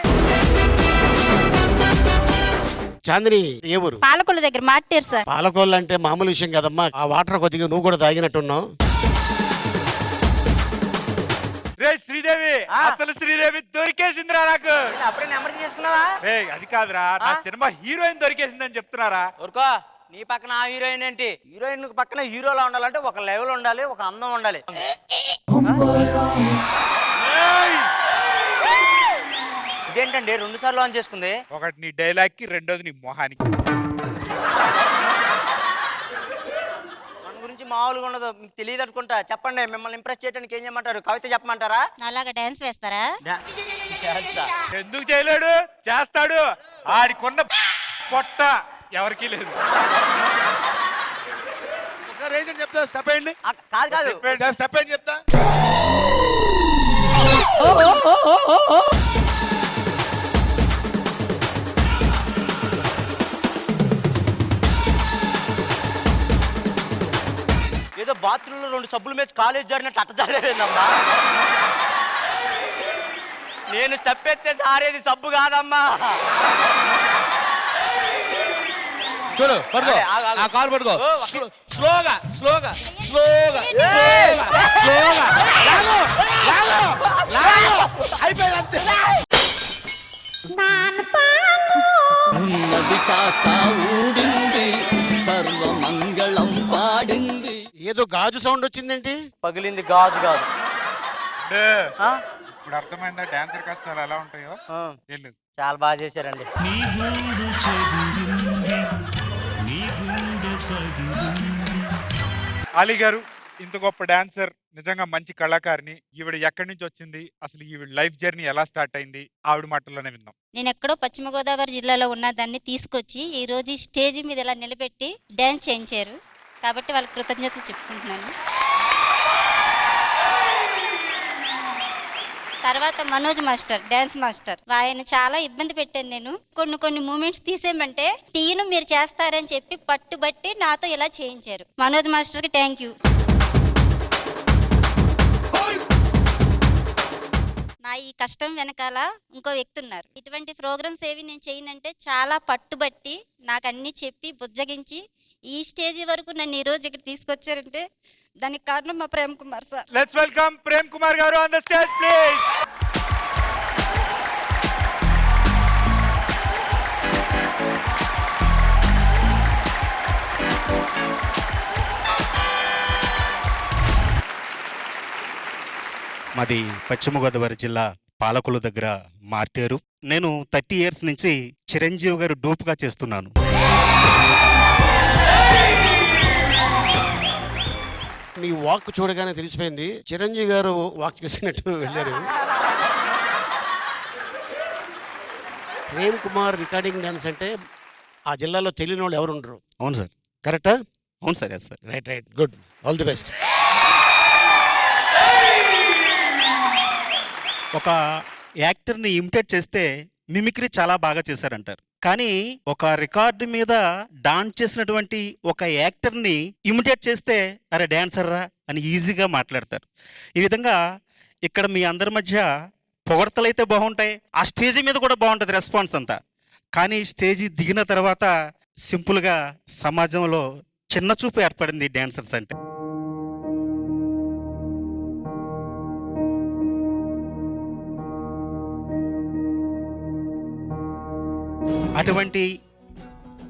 చాందిని ఏ ఊరు? పాలకొల్లు దగ్గర మాట్లారు సార్. పాలకోళ్ళు అంటే మామూలు విషయం కదమ్మా. ఆ వాటర్ కొద్దిగా నువ్వు కూడా తాగినట్టున్నావు. రే శ్రీదేవి, అసలు శ్రీదేవి దొరికేసిందిరా నాకు. అప్పుడే నెంబర్ చేసుకున్నావా? రే అది కాదురా, నా సినిమా హీరోయిన్ దొరికేసిందని చెప్తున్నారా? ఊరుకో, నీ పక్కన ఆ హీరోయిన్ ఏంటి? హీరోయిన్ పక్కన హీరోలా ఉండాలంటే ఒక లెవెల్ ఉండాలి, ఒక అందం ఉండాలి. ఇదేంటండి 2 సార్లు ఆన్ చేసుకుంది? ఒకటి నీ డైలాగ్ కి, రెండోది నీ మొహానికి. మన గురించి మామూలుగా ఉండదు, మీకు తెలియదు అనుకుంటా. చెప్పండి, మిమ్మల్ని ఇంప్రెస్ చేయడానికి ఏం చేయమంటారు? కవిత చెప్పమంటారా? అలాగా డాన్స్ వేస్తారా? ఎందుకు చేయలేడు? చేస్తాడు. ఆడికున్న పొట్ట ఎవరికీ లేదు. ఒకసారి ఏం చెప్తా, స్టెప్ అయ్యండి. కాదు కాదు, స్టెప్ అయ్యండి చెప్తా. ఏదో బాత్రూమ్ లో 2 సబ్బులు మీద కాలేజ్ జారినట్టు అట్ట జారేదమ్మా. నేను స్టెప్ ఎత్తే జారేది సబ్బు కాదమ్మా. చూడు పట్టుకో, అరే, ఆగు, ఆగు. ఆ కాలు పట్టుకో. ఓ, స్లోగా స్లోగా స్లోగా స్లోగా లాగు లాగు లాగు. అయిపోయింది అంతే. ఉన్నది కాస్త ఊడింది, సర్వమంగళం పాడింది. ఏదో గాజు సౌండ్ వచ్చిందేంటి? పగిలింది గాజు కాదు. ఆ? ఇప్పుడు అర్థమైందా డాన్సర్ కష్టాలు ఎలా ఉంటాయో? ఆ, వెళ్ళు. చాలా బాగా చేశారండి. అలీ గారు, ఇంత గొప్ప డాన్సర్, నిజంగా మంచి కళాకారిని. ఈవిడ ఎక్కడి నుంచి వచ్చింది, అసలు ఈవిడ లైఫ్ జర్నీ ఎలా స్టార్ట్ అయింది, ఆవిడ మాటల్లోనే విందాం. నేను ఎక్కడో పశ్చిమ గోదావరి జిల్లాలో ఉన్న దాన్ని తీసుకొచ్చి ఈ రోజు ఈ స్టేజ్ మీద ఇలా నిలబెట్టి డాన్స్ చేయించారు. కాబట్టి వాళ్ళకి కృతజ్ఞతలు చెప్పుకుంటున్నాను. తర్వాత మనోజ్ మాస్టర్, డాన్స్ మాస్టర్, ఆయన చాలా ఇబ్బంది పెట్టాను. నేను కొన్ని మూమెంట్స్ తీసేయమంటే తీయను మీరు చేస్తారని చెప్పి పట్టుబట్టి నాతో ఇలా చేయించారు. మనోజ్ మాస్టర్కి థ్యాంక్ యూ. నా ఈ కష్టం వెనకాల ఇంకో వ్యక్తి ఉన్నారు. ఇటువంటి ప్రోగ్రామ్స్ ఏవి నేను చేయనంటే చాలా పట్టుబట్టి నాకు అన్ని చెప్పి బుజ్జగించి ఈ స్టేజ్ వరకు నన్ను ఈ రోజు ఇక్కడ తీసుకొచ్చారంటే దానికి కారణం మా Prem Kumar sir. Let's welcome Prem Kumar గారు ఆన్ ద స్టేజ్ ప్లీజ్. మాది పశ్చిమ గోదావరి జిల్లా పాలకుల దగ్గర మార్టేరు. నేను 30 ఇయర్స్ నుంచి చిరంజీవి గారు డూప్గా చేస్తున్నాను. మీ వాక్ చూడగానే తెలిసిపోయింది చిరంజీవి గారు వాక్ చేసినట్టు వెళ్ళారు. ప్రేమ్ కుమార్ రికార్డింగ్ డాన్స్ అంటే ఆ జిల్లాలో తెలియని వాళ్ళు ఎవరు ఉండరు. అవును సార్. కరెక్టా? అవును sir. Yes sir. Right right good, all the best. ఒక యాక్టర్ని ఇమిటేట్ చేస్తే మిమిక్రీ చాలా బాగా చేశారంటారు. కానీ ఒక రికార్డు మీద డాన్స్ చేసినటువంటి ఒక యాక్టర్ని ఇమిటేట్ చేస్తే అరే డాన్సర్ రా అని ఈజీగా మాట్లాడతారు. ఈ విధంగా ఇక్కడ మీ అందరి మధ్య పొగడ్తలు అయితే బాగుంటాయి, ఆ స్టేజ్ మీద కూడా బాగుంటుంది రెస్పాన్స్ అంతా. కానీ స్టేజీ దిగిన తర్వాత సింపుల్గా సమాజంలో చిన్న చూపు ఏర్పడింది డాన్సర్స్ అంటే. అటువంటి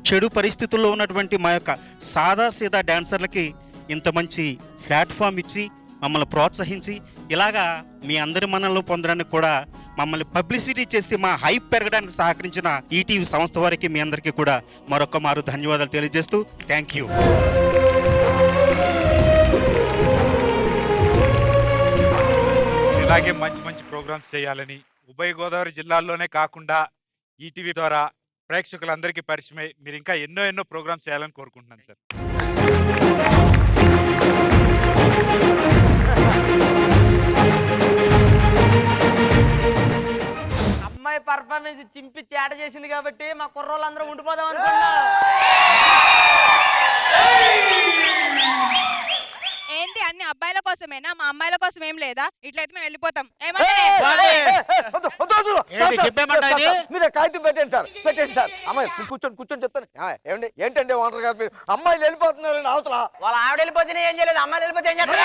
చెడు పరిస్థితుల్లో ఉన్నటువంటి మా యొక్క సాదాసీదా డాన్సర్లకి ఇంత మంచి ప్లాట్ఫామ్ ఇచ్చి మమ్మల్ని ప్రోత్సహించి ఇలాగా మీ అందరి మనల్ని పొందడానికి కూడా మమ్మల్ని పబ్లిసిటీ చేసి మా హైప్ పెరగడానికి సహకరించిన ఈటీవీ సంస్థ వారికి మీ అందరికీ కూడా మరొక మారు ధన్యవాదాలు తెలియజేస్తూ థ్యాంక్ యూ. ఇలాగే మంచి మంచి ప్రోగ్రామ్స్ చేయాలని ఉభయ గోదావరి జిల్లాల్లోనే కాకుండా ఈటీవీ ద్వారా ప్రేక్షకులందరికీ పరిచయమై మీరు ఇంకా ఎన్నో ప్రోగ్రామ్స్ చేయాలని కోరుకుంటున్నాను సార్. అమ్మాయి పర్ఫార్మెన్స్ చింపి చేట చేసింది కాబట్టి మా కుర్రోళ్ళందరూ ఉండిపోదాం అనుకున్నా. ఏంటి అన్ని అబ్బాయిల కోసమేనా? మా అమ్మాయిల కోసం ఏం లేదా? ఇట్లయితే మేము వెళ్ళిపోతాం. మీరు కాగితం పెట్టండి సార్, పెట్టండి సార్. అమ్మాయి కూర్చొని చెప్తాను. ఏమండి ఏంటంటే ఓనర్ గారు మీరు అమ్మాయిలు వెళ్ళిపోతున్నారు అవతల. వాళ్ళ ఆవిడ వెళ్ళిపోతే ఏం చేయలేదు, అమ్మాయిలు వెళ్ళిపోతే ఏం చేస్తారు?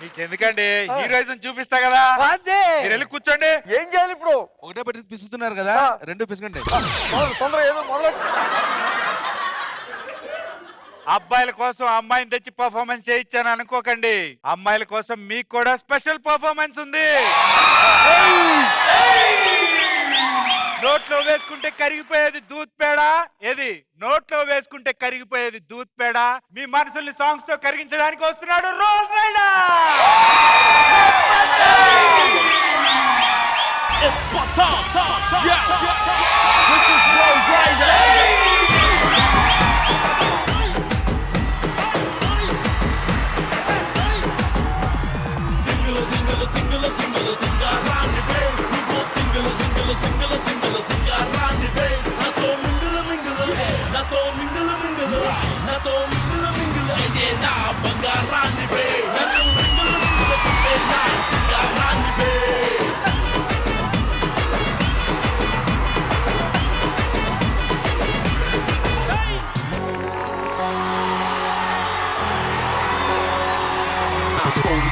మీకు ఎందుకండి హీరోయిజం చూపిస్తా కదా, మీరు వెళ్ళి కూర్చోండి. ఏం చేయాలి ఇప్పుడు? ఒకటే పెట్టి పిసుకుతున్నారు కదా, రెండు పిసుకండి. తొందరగా ఏదో మొదలు. అబ్బాయిల కోసం అమ్మాయిని తెచ్చి పర్ఫార్మెన్స్ చేయించాను అనుకోకండి, అమ్మాయిల కోసం మీకు కూడా స్పెషల్ పర్ఫార్మెన్స్ ఉంది. నోట్లో వేసుకుంటే కరిగిపోయేది దూత్ పేడ, ఏది నోట్లో వేసుకుంటే కరిగిపోయేది దూత్ పేడ. మీ మనసుల్ని సాంగ్స్ తో కరిగించడానికి వస్తున్నాడు రోల్ రైడర్.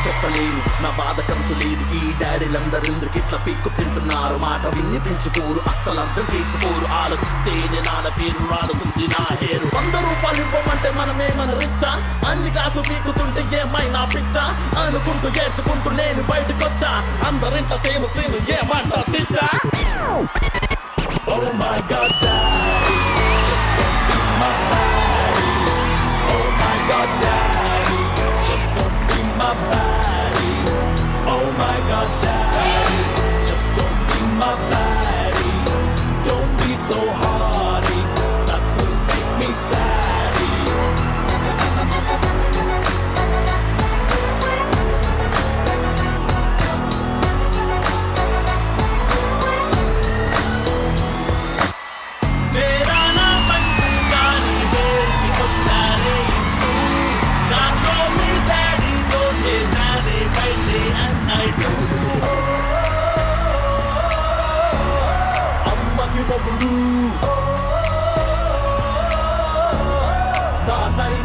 చెప్పలేను నా బాధ కంతు లేదు. ఈ డాడీలందరూ ఎందుకు ఇట్లా పీక్కు తింటున్నారు? మాట విన్ని పెంచుకోరు, అస్సలు అర్థం చేసుకోరు. ఆలోచిస్తేనే నాన్న పేరు రాలుతుంది నా హేరు. 100 రూపాయలు ఇవ్వమంటే మనమేమన్నా రిచ్చా? అన్ని క్లాసు పీకుతుంటే ఏమైనా పిచ్చా? అనుకుంటూ ఏడ్చుకుంటూ నేను బయటకొచ్చా. అందరింట సేమ్ సీను ఏమంటా చిచ్చా? Oh my God, Daddy, just don't be my baddie. Oh my God, Daddy, just don't be my baddie. Oh my God, Daddy, just don't be my baddie. Don't be so hardy, that will make me saddy.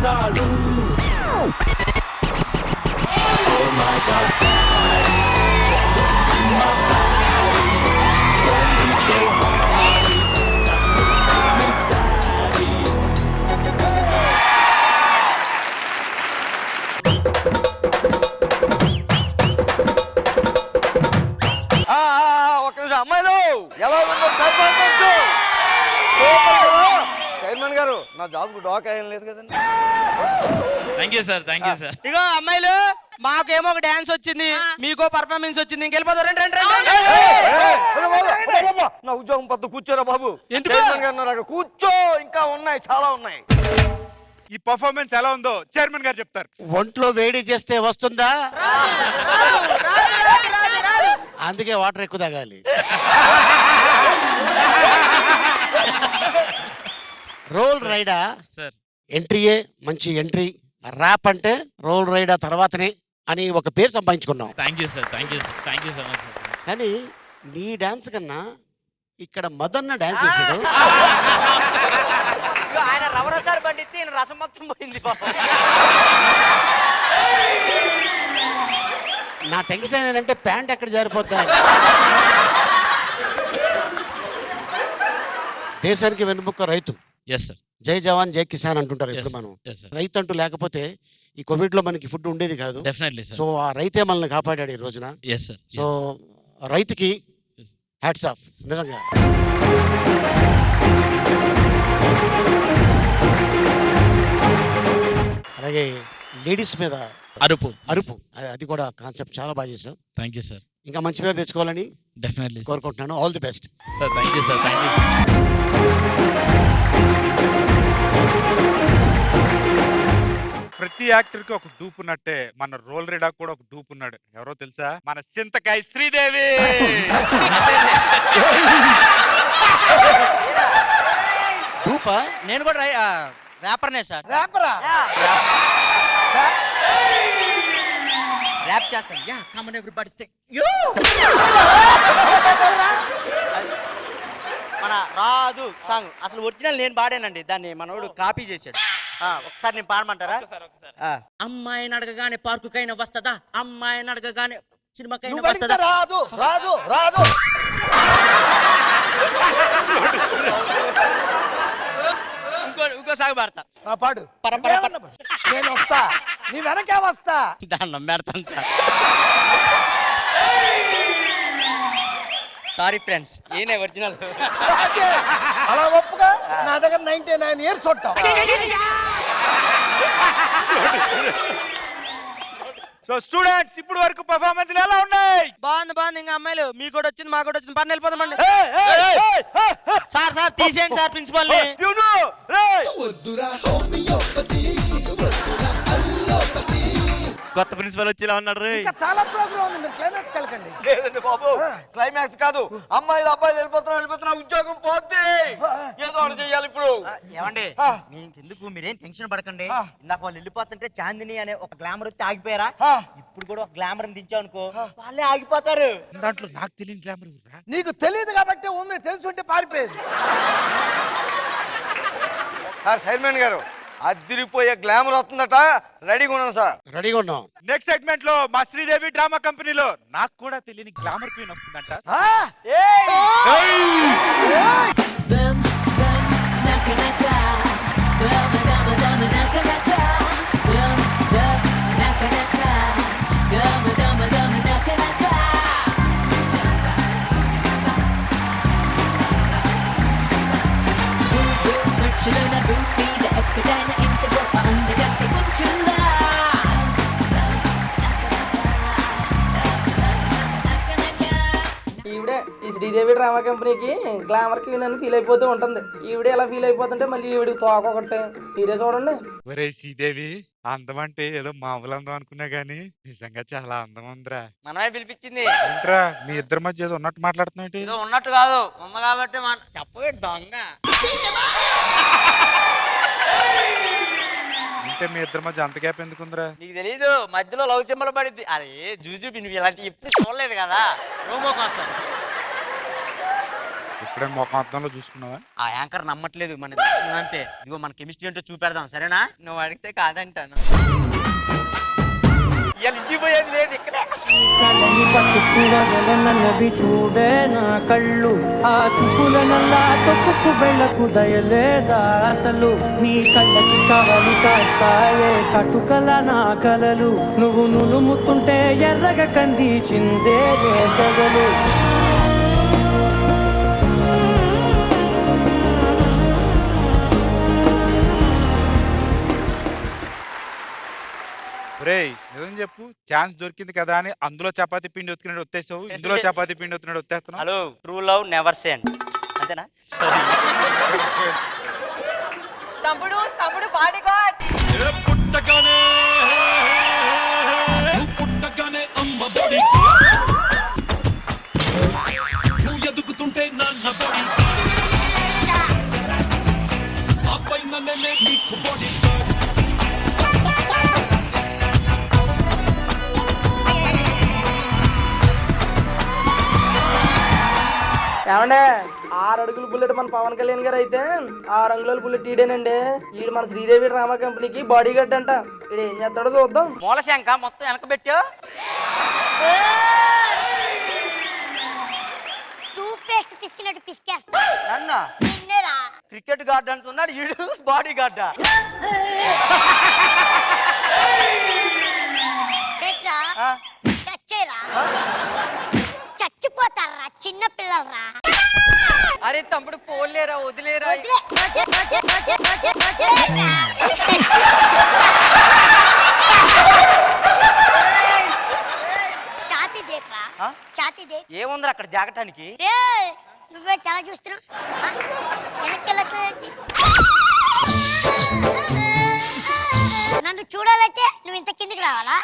చేస్తున్నాడు Oh my God, daddy, just don't be my baddie. Don't be so hardy, make me savvy. ఒక్క నిమిషం అమ్మాయిలు ఎలా ఉందో performance? Super కదా? Chairman గారు నా job కు డోకా ఏం లేదు కదండి. థ్యాంక్ యూ సార్ ఇగో అమ్మాయిలు మాకేమో ఒక డాన్స్ వచ్చింది మీకో పర్ఫార్మెన్స్ వచ్చింది ఇంకెళ్ళిపోతారు రండి రండి రండి నా ఉద్యోగం పద్దు కూర్చోరా బాబు. ఎందుకు? చైర్మన్ గారు ఉన్నారు అక్కడ కూర్చో, ఇంకా ఉన్నాయి, చాలా ఉన్నాయి. ఈ పర్ఫార్మెన్స్ ఎలా ఉందో చైర్మన్ గారు చెప్తారు. ఒంట్లో వేడి చేస్తే వస్తుందా? అందుకే వాటర్ ఎక్కువ తాగాలి. రోల్ రైడా సార్ ఎంట్రీయే మంచి ఎంట్రీ. ర్యాప్ అంటే రోల్ రైడా తర్వాతనే అని ఒక పేరు సంపాదించుకున్నాం. Thank you so much sir కానీ నీ డాన్స్ కన్నా ఇక్కడ మదన్న డాన్స్ చేసాడు. ఆయన రవరసారి పండితే ఈయన రసం మొత్తం పోయింది పాపం. నా టెన్షన్ ఏంటంటే ప్యాంట్ ఎక్కడ జారిపోతా. దేశానికి వెన్నుముక్క రైతు. ఎస్ సార్ జై జవాన్ జై కిసాన్ అంటుంటారు ఇప్పుడు మనం. yes sir. రైతు అంటూ లేకపోతే ఈ కోవిడ్ లో మనకి ఫుడ్ ఉండేది కాదు. డెఫినెట్లీ సో ఆ రైతే మనల్ని కాపాడాడు ఈ రోజున. ఎస్ సార్ సో రైతుకి హ్యాట్స్ ఆఫ్ నిజంగా. అలాగే లేడీస్ మీద అరుపు అరుపు అది కూడా కాన్సెప్ట్ చాలా బాగా చేశావు. థ్యాంక్ యూ సార్ ఇంకా మంచి పేరు తెచ్చుకోవాలని డెఫినెట్లీ కోరుకుంటున్నాను. All the best sir thank you sir ప్రతి యాక్టర్ కి ఒక డూప్ ఉన్నట్టే మన రోల్ రైడా కూడా ఒక డూప్ ఉన్నాడు. ఎవరో తెలుసా? మన చింతకాయ శ్రీదేవి. డూపా? నేను కూడా ర్యాపర్నే సార్. ర్యాపరా? ర్యాప్ చేస్తాను. యా కమ్ ఆన్ ఎవ్రీబడీ సే మన రాదు సాంగ్ అసలు ఒరిజినల్ నేను పాడానండి, దాన్ని మనోడు కాపీ చేశాడు. ఒకసారి నేను పాడమంటారా? అమ్మాయిని అడగగానే పార్కుకైనా వస్తుందా, అమ్మాయిని అడగగానే సినిమాకైనా నువ్వు వస్తుందా? అడిగితే రాదు రాదు రాదు. ఇంకో సాగు పాడతా. పాడు. పర. నేను వస్తా, నీ వెనకే వస్తా. దాన్ని పెడతాను సార్. సారీ ఫ్రెండ్స్, ఈయనే ఒరిజినల్. అదే, అలా ఒప్పుగా నా దగ్గర 99 ఇయర్స్ ఉంటావు. సో స్టూడెంట్స్ ఇప్పుడు వరకు పర్ఫార్మెన్స్ ఎలా ఉన్నాయి? బాగుంది. ఇంకా అమ్మాయిలు మీ కూడా వచ్చింది, మా కూడా వచ్చింది, పని వెళ్ళిపోతామండి. సార్ తీసేయండి సార్ ప్రిన్సిపల్ ని. కొత్త ప్రిన్సిపల్ వచ్చి ఇలా ఉన్నాడు. ఇంకా చాలా ప్రోగ్రామ్ ఉంది, మీరు క్లైమాక్స్ వెళ్ళకండి. లేదండి బాబు, క్లైమాక్స్ కాదు. అమ్మాయిలు అబ్బాయిలు వెళ్ళిపోతున్నా ఉద్యోగం పోద్ది. ఏదో ఒకటి చెయ్యాలి ఇప్పుడు. ఏమండి మీకెందుకు, మీరేం టెన్షన్ పడకండి. ఇందాక వాళ్ళు వెళ్ళిపోతుంటే చాందిని అనే ఒక గ్లామర్ వచ్చి ఆగిపోయారా, ఇప్పుడు కూడా ఒక గ్లామర్ దించావు అనుకో వాళ్ళే ఆగిపోతారు. దాంట్లో నాకు తెలియని గ్లామర్. నీకు తెలియదు కాబట్టి ఉంది, తెలుసుంటే పారిపోయేది. చైర్మన్ గారు అదిరిపోయే గ్లామర్ వస్తుందట, రెడీగా ఉన్నాను సార్. రెడీగా ఉన్నాం. నెక్స్ట్ సెగ్మెంట్ లో మా శ్రీదేవి డ్రామా కంపెనీలో నాకు కూడా తెలియని గ్లామర్ క్వీన్ వస్తుందంట. ఈవిడే ఈ శ్రీదేవి డ్రామా కంపెనీకి గ్లామర్ క్వీన్ అని ఫీల్ అయిపోతూ ఉంటుంది. ఈవిడే ఎలా ఫీల్ అయిపోతుంటే మళ్ళీ ఈవిడికి తోక ఒకటే. మీరే చూడండి. ఒరే శ్రీదేవి, అందం అంటే ఏదో మామూలు అందం అనుకున్నా గానీ నిజంగా చాలా అందం ఉందిరా. మనమే పిలిపించింది. ఏంట్రా మీ ఇద్దరి మధ్య ఏదో ఉన్నట్టు మాట్లాడుతున్నావు? ఏదో ఉన్నట్టు కాదు, ఉంది కాబట్టి చెప్పవే దొంగ. అంటే మీ ఇద్దరి మధ్య అంత గ్యాప్ ఎందుకుందిరా? నీకు తెలీదు, మధ్యలో లవ్ సింబల్ పడింది. అరే జూజు నువ్వు ఇలాంటి ఎప్పుడు చూడలేదు కదా, రోమో కోసం. ఎప్పుడైనా మొఖం అర్థంలో చూసుకున్నావా? ఆ యాంకర్ నమ్మట్లేదు మన అంతే. ఇదిగో మన కెమిస్ట్రీ ఏంటో చూపెడదాం, సరేనా? నువ్వు అడిగితే కాదంటాను. ఇంటిపోయేది లేదు ఇక్కడ. కళ్ళని పట్టుకు వదలనన్నవి చూడే నా కళ్ళు, ఆ చూపుల నల్లా తొక్కుకు వెళ్ళకు దయలేదా అసలు, నీ కళ్ళకి కవలి కాస్తాయే కటుకల నా కలలు, నువ్వు నులుముతుంటే ఎర్రగ కంది చిందే వేసగలు. రేయ్ నిజం చెప్పు, ఛాన్స్ దొరికింది కదా అని అందులో చపాతీ పిండి ఒత్తుకున్నాడు ఒత్తేసావు, ఇందులో చపాతీ పిండి ఒత్తుకున్నాడు ఒత్తేస్తున్నావు. Hello, true love never send, అంతేనా? తమ్ముడు తమ్ముడు బాడీగార్డ్. ఎదుగుతుంటే నన్న బడి ఏమండే 6 అడుగుల బుల్లెట్ మన పవన్ కళ్యాణ్ గారు అయితే 6 అంగుళాల బుల్లెట్ ఈడేనండి. ఈడు మన శ్రీదేవి డ్రామా కంపెనీకి బాడీ గార్డ్ అంట. ఈడు ఏం చేస్తాడో చూద్దాం. మూలశంక మొత్తం వెనక పెట్టా. టూత్పేస్ట్ పిసికినట్టు పిసికేస్తా. నన్న క్రికెట్ గార్డ్ అంటున్నాడు, ఈడు బాడీ గార్డా? చచ్చిపోతారా చిన్న పిల్లలరా. అరే తమ్ముడు పోలేరా, వదిలేరా. ఛాతీ దేక్రా, ఛాతీ దేక్. ఏముందిరా అక్కడ జాగటానికి? నువ్వే చాలా చూస్తున్నావు, వెనక్కి నన్ను చూడాలంటే నువ్వు ఇంత కిందికి రావాలా?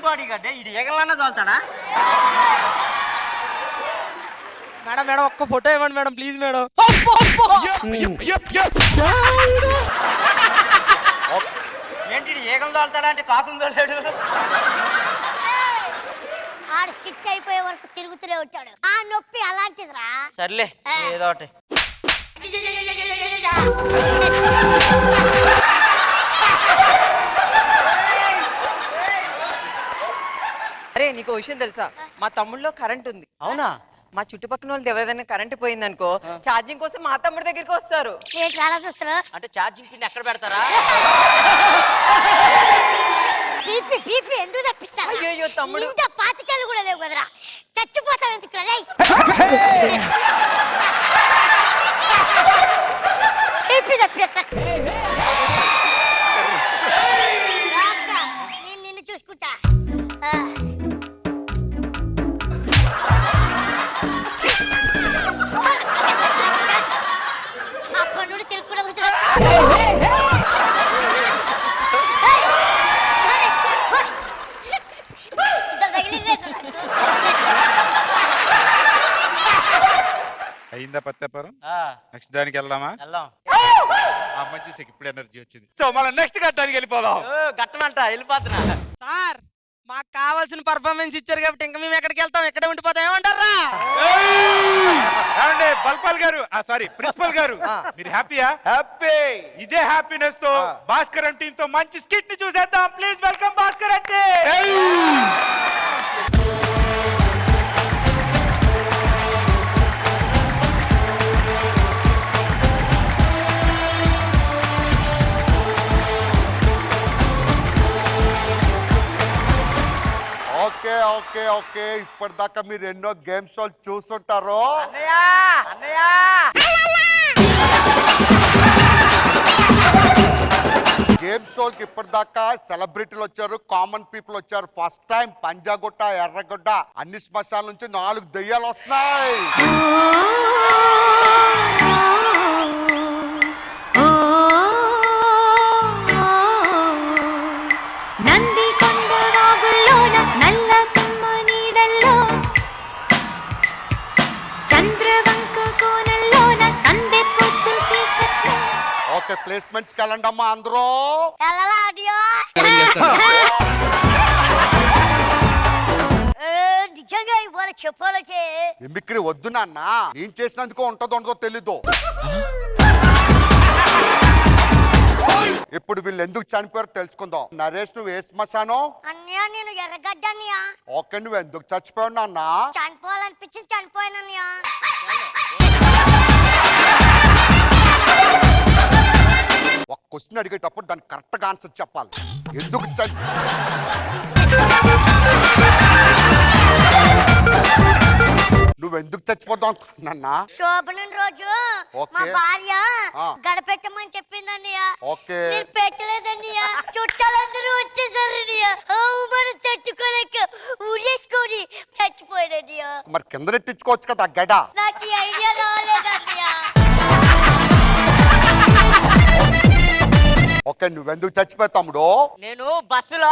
బాడీ గార్డ్ ఇది ఎగలన్నా తోలుతాడా? మేడం మేడం ఒక్క ఫోటో ఇవ్వండి మేడం, ప్లీజ్ మేడం. ఏంటి ఏగలు తోలుతాడా అంటే కాకులు తోలాడు. ఆడు స్కిట్ అయిపోయే వరకు తిరుగుతూనే వచ్చాడు. ఆ నొప్పి అలాంటిదిరా. సర్లే ఏదో ఒకటి. అరే నీకు విషయం తెలుసా, మా తమ్ముళ్ళలో కరెంట్ ఉంది. అవునా? మా చుట్టుపక్కల వాళ్ళది ఎవరైనా కరెంట్ పోయిందనుకో ఛార్జింగ్ కోసం మా తమ్ముడి దగ్గరికి వస్తారు. చాలా చూస్తారు. అంటే ఛార్జింగ్ పిన్ ఎక్కడ పెడతారా? బీపీ ఎందుకు తప్పిస్తారు? అయ్యో తమ్ముడు, ఇంత పాతికలు కూడా లేవు కదరా, చచ్చిపోతావు ఎందుకు? బీపీ తప్పి నేను నిన్ను చూసుకుంటా. అప్పటి నుండి తెలుగు కూడా అయిందా పత్తాపురం? నెక్స్ట్ దానికి వెళ్దామా? వెళ్దాం. మంచి ఇప్పుడు ఎనర్జీ వచ్చింది. సో మనం నెక్స్ట్ గట్టానికి వెళ్ళిపోదాం. గట్టమంట వెళ్ళిపోతున్నా. సార్ మాకు కావాల్సిన పర్ఫార్మెన్స్ ఇచ్చారు కాబట్టి ఇంకా మేము ఎక్కడికి వెళ్తాం, ఎక్కడ ఉండిపోతాం ఏమంటారా? బల్పాల్ గారు, సారీ ప్రిన్సిపల్ గారు, మీరు హ్యాపీయా? హ్యాపీ. ఇదే హ్యాపీనెస్ తో భాస్కర్ టీమ్ తో మంచి స్కిట్ ని చూసేద్దాం. ప్లీజ్ వెల్కమ్ భాస్కర్ అంటే. ఓకే ఓకే ఓకే, ఇప్పటిదాకా మీరు ఎన్నో గేమ్ షోలు చూస్తుంటారు. గేమ్ షోకి ఇప్పటిదాకా సెలబ్రిటీలు వచ్చారు, కామన్ పీపుల్ వచ్చారు. ఫస్ట్ టైం పంజాగుట్ట, ఎర్రగుడ్డ అన్ని శ్మశాల నుంచి 4 దెయ్యాలు వస్తున్నాయి. ఓకే, ప్లేస్మెంట్స్ కి వెళ్ళండి అమ్మా అందరూ. నిజంగా ఇవాళ చెప్పాలంటే మిమిక్రీ వద్దు నాన్న, ఏం చేసినందుకు ఉంటుందో ఉండదో తెలీదు. ఇప్పుడు వీళ్ళు ఎందుకు చనిపోయారో తెలుసుకుందాం. నరేష్, నువ్వు ఏ శ్మశానం? అన్నయ్య నేను ఎర్రగడ్డ అన్నయ్య. ఓకే, నువ్వు ఎందుకు చచ్చిపోయావు నాన్న? చనిపోవాలనిపించింది చనిపోయానన్నయ్య. ఒక క్వశ్చన్ అడిగేటప్పుడు దానికి కరెక్ట్ గా ఆన్సర్ చెప్పాలి. ఎందుకు నువ్వు ఎందుకు చచ్చిపోతావు అనుకున్నా? శోభనం రోజు ఓకే. మా భార్య ఆ. గడపెట్టమని చెప్పిందన్నయ్య. ఓకే. నేను పెట్టలేదన్నయ్య. చుట్టాలందరూ వచ్చేసారన్నయ్య. మనం తట్టుకోలేక ఊరేసుకొని చచ్చిపోయానన్నయ్య. మరి కింద నెట్టించుకోవచ్చు కదా ఆ గడ. నాకు ఈ ఐడియా రాలేదన్నయ్య. ఓకే, నువ్వెందుకు చచ్చిపోయావు తమ్ముడు? నేను బస్సులో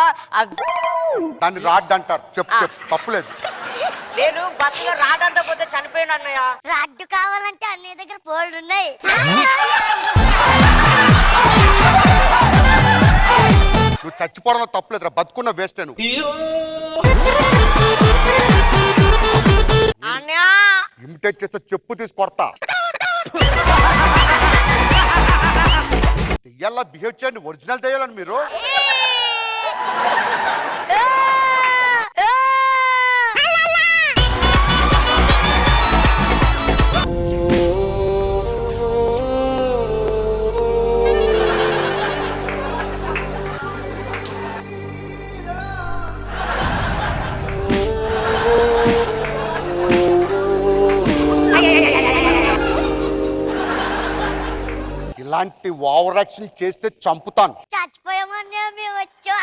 దాన్ని రాడ్ అంటారు. చెప్పు చెప్పు, తప్పులేదు. నేను బస్సులో రాడంతా పోతే చనిపోయాను అన్నయ్య. రాడ్డు కావాలంటే అన్నయ్య దగ్గర పోల్డ్ ఉన్నాయి. నువ్వు చచ్చిపోవడంలో తప్పులేదురా, బతుకున్న వేస్ట్ నువ్వు. అన్నయ్య ఇమిటేట్ చేస్తే చెప్పు తీసి కొడతా. దెయ్యాల్లా బిహేవ్ చేయండి, ఒరిజినల్ దెయ్యాలని మీరు. ఇలాంటి ఓవర్ యాక్షన్ చేస్తే చంపుతాను. చచ్చిపోయామన్నయ్య మేము వచ్చా.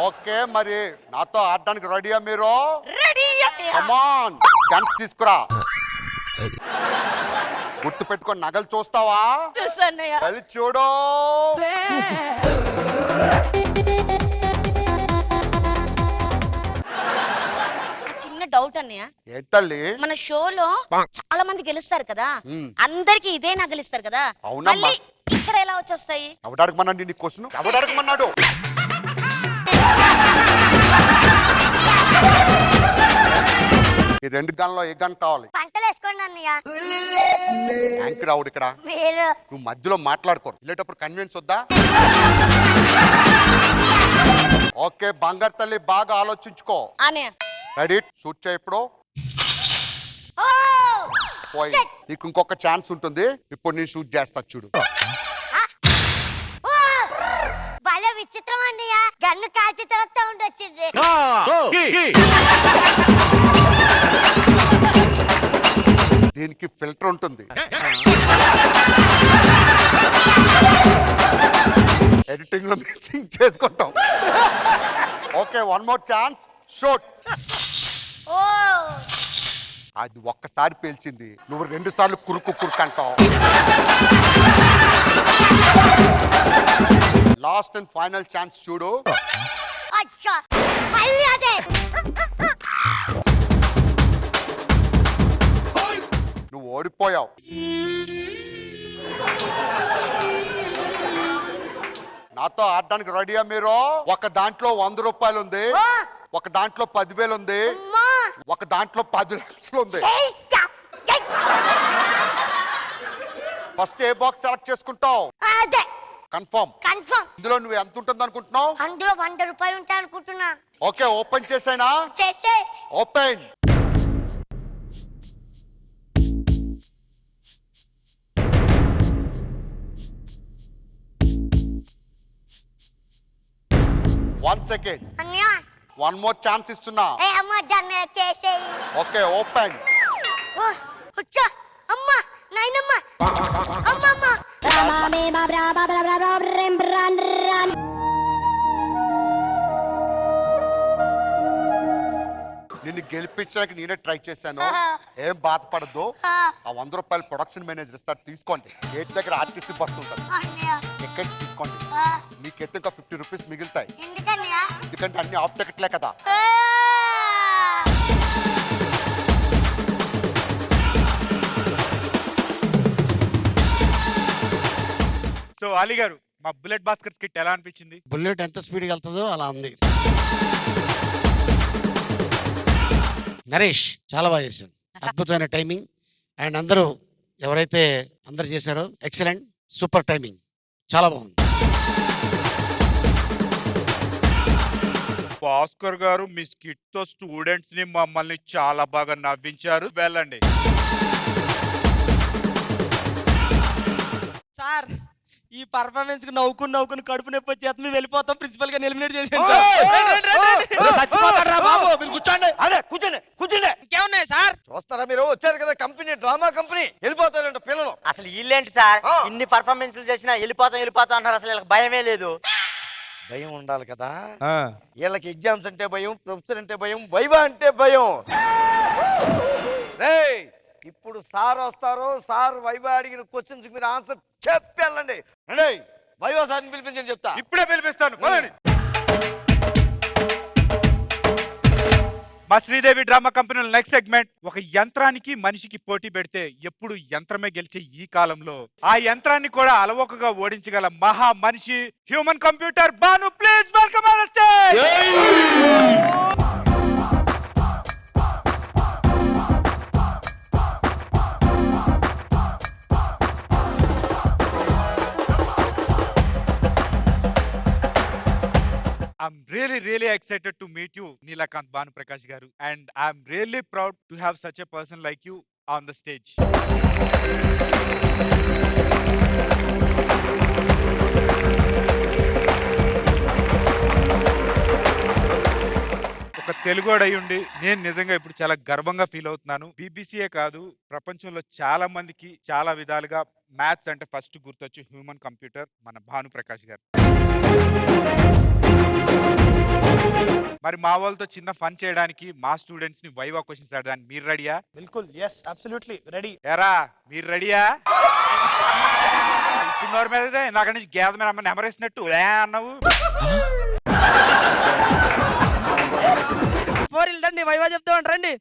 ఓకే, మరి నాతో ఆడడానికి రెడీయా మీరు? రెడీ కమాన్, డాన్స్ తీసుకురా. గుర్తు పెట్టుకొని నగలు చూస్తావా? అన్నయ్య. వెళ్ళి చూడు. చిన్న డౌట్ అన్నయ్య. ఏంటి తల్లి? మన షోలో చాలా మంది గెలుస్తారు కదా, మ్. అందరికి ఇదే నగలిస్తారు కదా, అవునమ్మా. మళ్ళీ ఇక్కడ ఎలా వచ్చేస్తాయి? ఎవడడగమన్నాడు నీ క్వశ్చన్? ఎవడడగమన్నాడు? ఈ రెండు గన్లో ఏ గన్ కావాలి? పంటలు వేసుకోండి అన్నయ్య. యాంకర్ రావుడు ఇక్కడ. మీరు నువ్వు మధ్యలో మాట్లాడుకోరు. వెళ్ళేటప్పుడు కన్వీన్స్ వద్దా? ఓకే, బంగారు తల్లి బాగా ఆలోచించుకో. అన్నయ్య. రెడీ? షూట్ చేయి ఇప్పుడు. ఓ! పోయి నీకు ఇంకొక ఛాన్స్ ఉంటుంది. ఇప్పుడు నేను షూట్ చేస్తా చూడు. ఓ! భలే విచిత్రం అన్నయ్య. గన్ను కాల్చి తర్వాత సౌండ్ వచ్చింది. దీనికి ఫిల్టర్ ఉంటుంది. ఎడిటింగ్ లో మిక్సింగ్ చేసుకుంటాం. Okay, one more chance. Shoot. ఓ! అది ఒక్కసారి పేల్చింది, నువ్వు 2 సార్లు కురుకు కురుకు అంటావు. లాస్ట్ అండ్ ఫైనల్ ఛాన్స్ చూడు. అచ్చా మళ్ళీ అదే. నువ్వు ఓడిపోయావు. నాతో ఆడడానికి రెడీయా మీరు? ఒక దాంట్లో 100 రూపాయలు ఉంది, ఒక దాంట్లో 10,000 ఉంది, అమ్మా! ఒక దాంట్లో 10 లక్షలు ఉంది. ఫస్ట్ ఏ బాక్స్ సెలెక్ట్ చేసుకుంటావు? అదే కన్ఫర్మ్. కన్ఫర్మ్. ఇందులో నువ్వు ఎంత ఉంటుంది అనుకుంటున్నావు? అందులో 100 రూపాయలు ఉంటాయి అనుకుంటున్నా. ఓకే, ఓపెన్ చేసేనా? చేసే. ఓపెన్. One second. అన్నయ్య. వన్ మోర్ ఛాన్స్ ఇస్తున్నా. ఏ అమ్మ జన్న చేసేయి. Okay, open. ఓ! వచ్చా అమ్మా నాయనమ్మ. అమ్మమ్మ. నిన్ను గెలిపించడానికి నేనే ట్రై చేశాను. ఏం బాధపడద్దు. ఆ 100 రూపాయలు ప్రొడక్షన్ మేనేజర్ ఇస్తారు, తీసుకోండి. గేట్ దగ్గర ఆర్టీసీ బస్సు ఉంటుంది, టికెట్స్ తీసుకోండి. మీకైతే ఇంకా 50 రూపీస్ మిగులుతాయి. ఎందుకంటే అన్ని ఆఫ్ టికెట్లే కదా. సో అలీ గారు, మా బుల్లెట్ భాస్కర్ స్కిట్ ఎలా అనిపించింది? బుల్లెట్ ఎంత స్పీడ్గా వెళ్తుందో అలా ఉంది. నరేష్ చాలా బాగా చేశాడు, అద్భుతమైన టైమింగ్. అండ్ అందరూ ఎవరైతే అందరు చేశారో ఎక్సలెంట్, సూపర్ టైమింగ్, చాలా బాగుంది. భాస్కర్ గారు మీ స్కిట్ తో స్టూడెంట్స్ ని మమ్మల్ని చాలా బాగా నవ్వించారు. వెళ్ళండి. సార్ ఈ పర్ఫార్మెన్స్ కు నవ్వుకుని కడుపు నొప్పి వచ్చేస్తుంది, మేము వెళ్ళిపోతాం. ప్రిన్సిపల్ గా ఎలిమినేట్ చేసి బాబు మీరు కూర్చోండి. అదే కూర్చోండి కూర్చోండి. ఇంకేమున్నాయి సార్? చూస్తారా మీరు వచ్చారు కదా కంపెనీ, డ్రామా కంపెనీ, వెళ్ళిపోతారంట పిల్లలు. అసలు వీళ్ళేంటి సార్ ఇన్ని పర్ఫార్మెన్స్లు చేసినా వెళ్ళిపోతాం అంటారు. అసలు వీళ్ళకి భయమే లేదు. భయం ఉండాలి కదా. వీళ్ళకి ఎగ్జామ్స్ అంటే భయం, ప్రొఫెసర్ అంటే భయం, వైవా అంటే భయం. రేయ్ ఇప్పుడు సార్ వస్తారు, సార్ వైవా అడిగిన క్వశ్చన్స్ మీరు ఆన్సర్ చెప్పి వెళ్ళండి. రండి వైవా సార్ని పిలిపించని చెప్తా. ఇప్పుడే పిలిపిస్తాను. పదండి. మా శ్రీదేవి డ్రామా కంపెనీలో నెక్స్ట్ సెగ్మెంట్, ఒక యంత్రానికి మనిషికి పోటీ పెడితే ఎప్పుడు యంత్రమే గెలిచే ఈ కాలంలో ఆ యంత్రాన్ని కూడా అలవోకగా ఓడించగల మహా మనిషి human computer Bhanu. Please welcome on stage. I'm really excited to meet you, Neelakant Bhanu Prakash garu, and I'm really proud to have such a person like you on the stage. ఒక తెలుగోడు అయి ఉండి నేను నిజంగా ఇప్పుడు చాలా గర్వంగా ఫీల్ అవుతున్నాను. బీబీసీఏ కాదు, ప్రపంచంలో చాలా మందికి చాలా విధాలుగా మ్యాథ్స్ అంటే ఫస్ట్ గుర్తొచ్చి హ్యూమన్ కంప్యూటర్ మన భాను ప్రకాష్ గారు. మరి మా వాళ్ళతో చిన్న ఫన్ చేయడానికి, మా స్టూడెంట్స్ ని వైవా క్వశ్చన్స్ అడగడానికి మీరు రెడీయా? బిల్కుల్, ఎస్ అబ్సల్యూట్లీ రెడీ. ఎరా మీరు రెడీయా? ఇస్తున్నారు మీద నాకు నుంచి గేద మీద అమ్మ నెమరేసినట్టు అన్నావు. దండి వైవా చెప్తామంట రండి.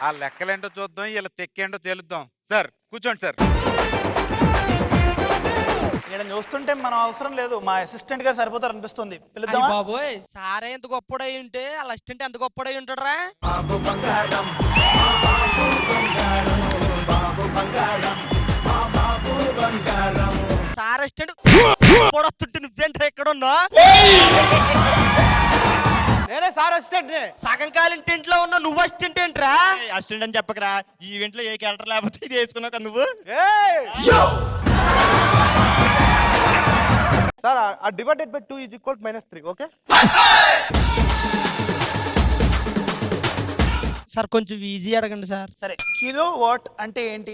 ఆ లెక్కలేంటో చూద్దాం, ఇలా తెక్కేంటో తేలుద్దాం. సార్ కూర్చోండి సార్. ఇక్కడ చూస్తుంటే మనం అవసరం లేదు, మా అసిస్టెంట్ గా సరిపోతారు అనిపిస్తుంది. బాబోయ్ సారే ఎంత గొప్పడై ఉంటే వాళ్ళ అసిస్టెంట్ ఎంత గొప్పడై ఉంటాడరా. సార్ అసిస్టెంట్ పొడొస్తుంటే నువ్వేంట్రా ఎక్కడ ఉన్నా? నేనే సార్ అసిస్టెంట్. సగం కాలం టెంట్ లో ఉన్నా, నువ్వు అసిస్టెంట్ ఏంట్రా? అసిస్టెంట్ అని చెప్పకరా, ఈ ఈవెంట్ లో ఏ క్యారెక్టర్ లేకపోతే ఇది వేసుకున్నావు కదా నువ్వు. సార్ ఆ divided by 2 is equal -3. Okay sir కొంచెం ఈజీ అడగండి సార్. సరే, కిలో వాట్ అంటే ఏంటి?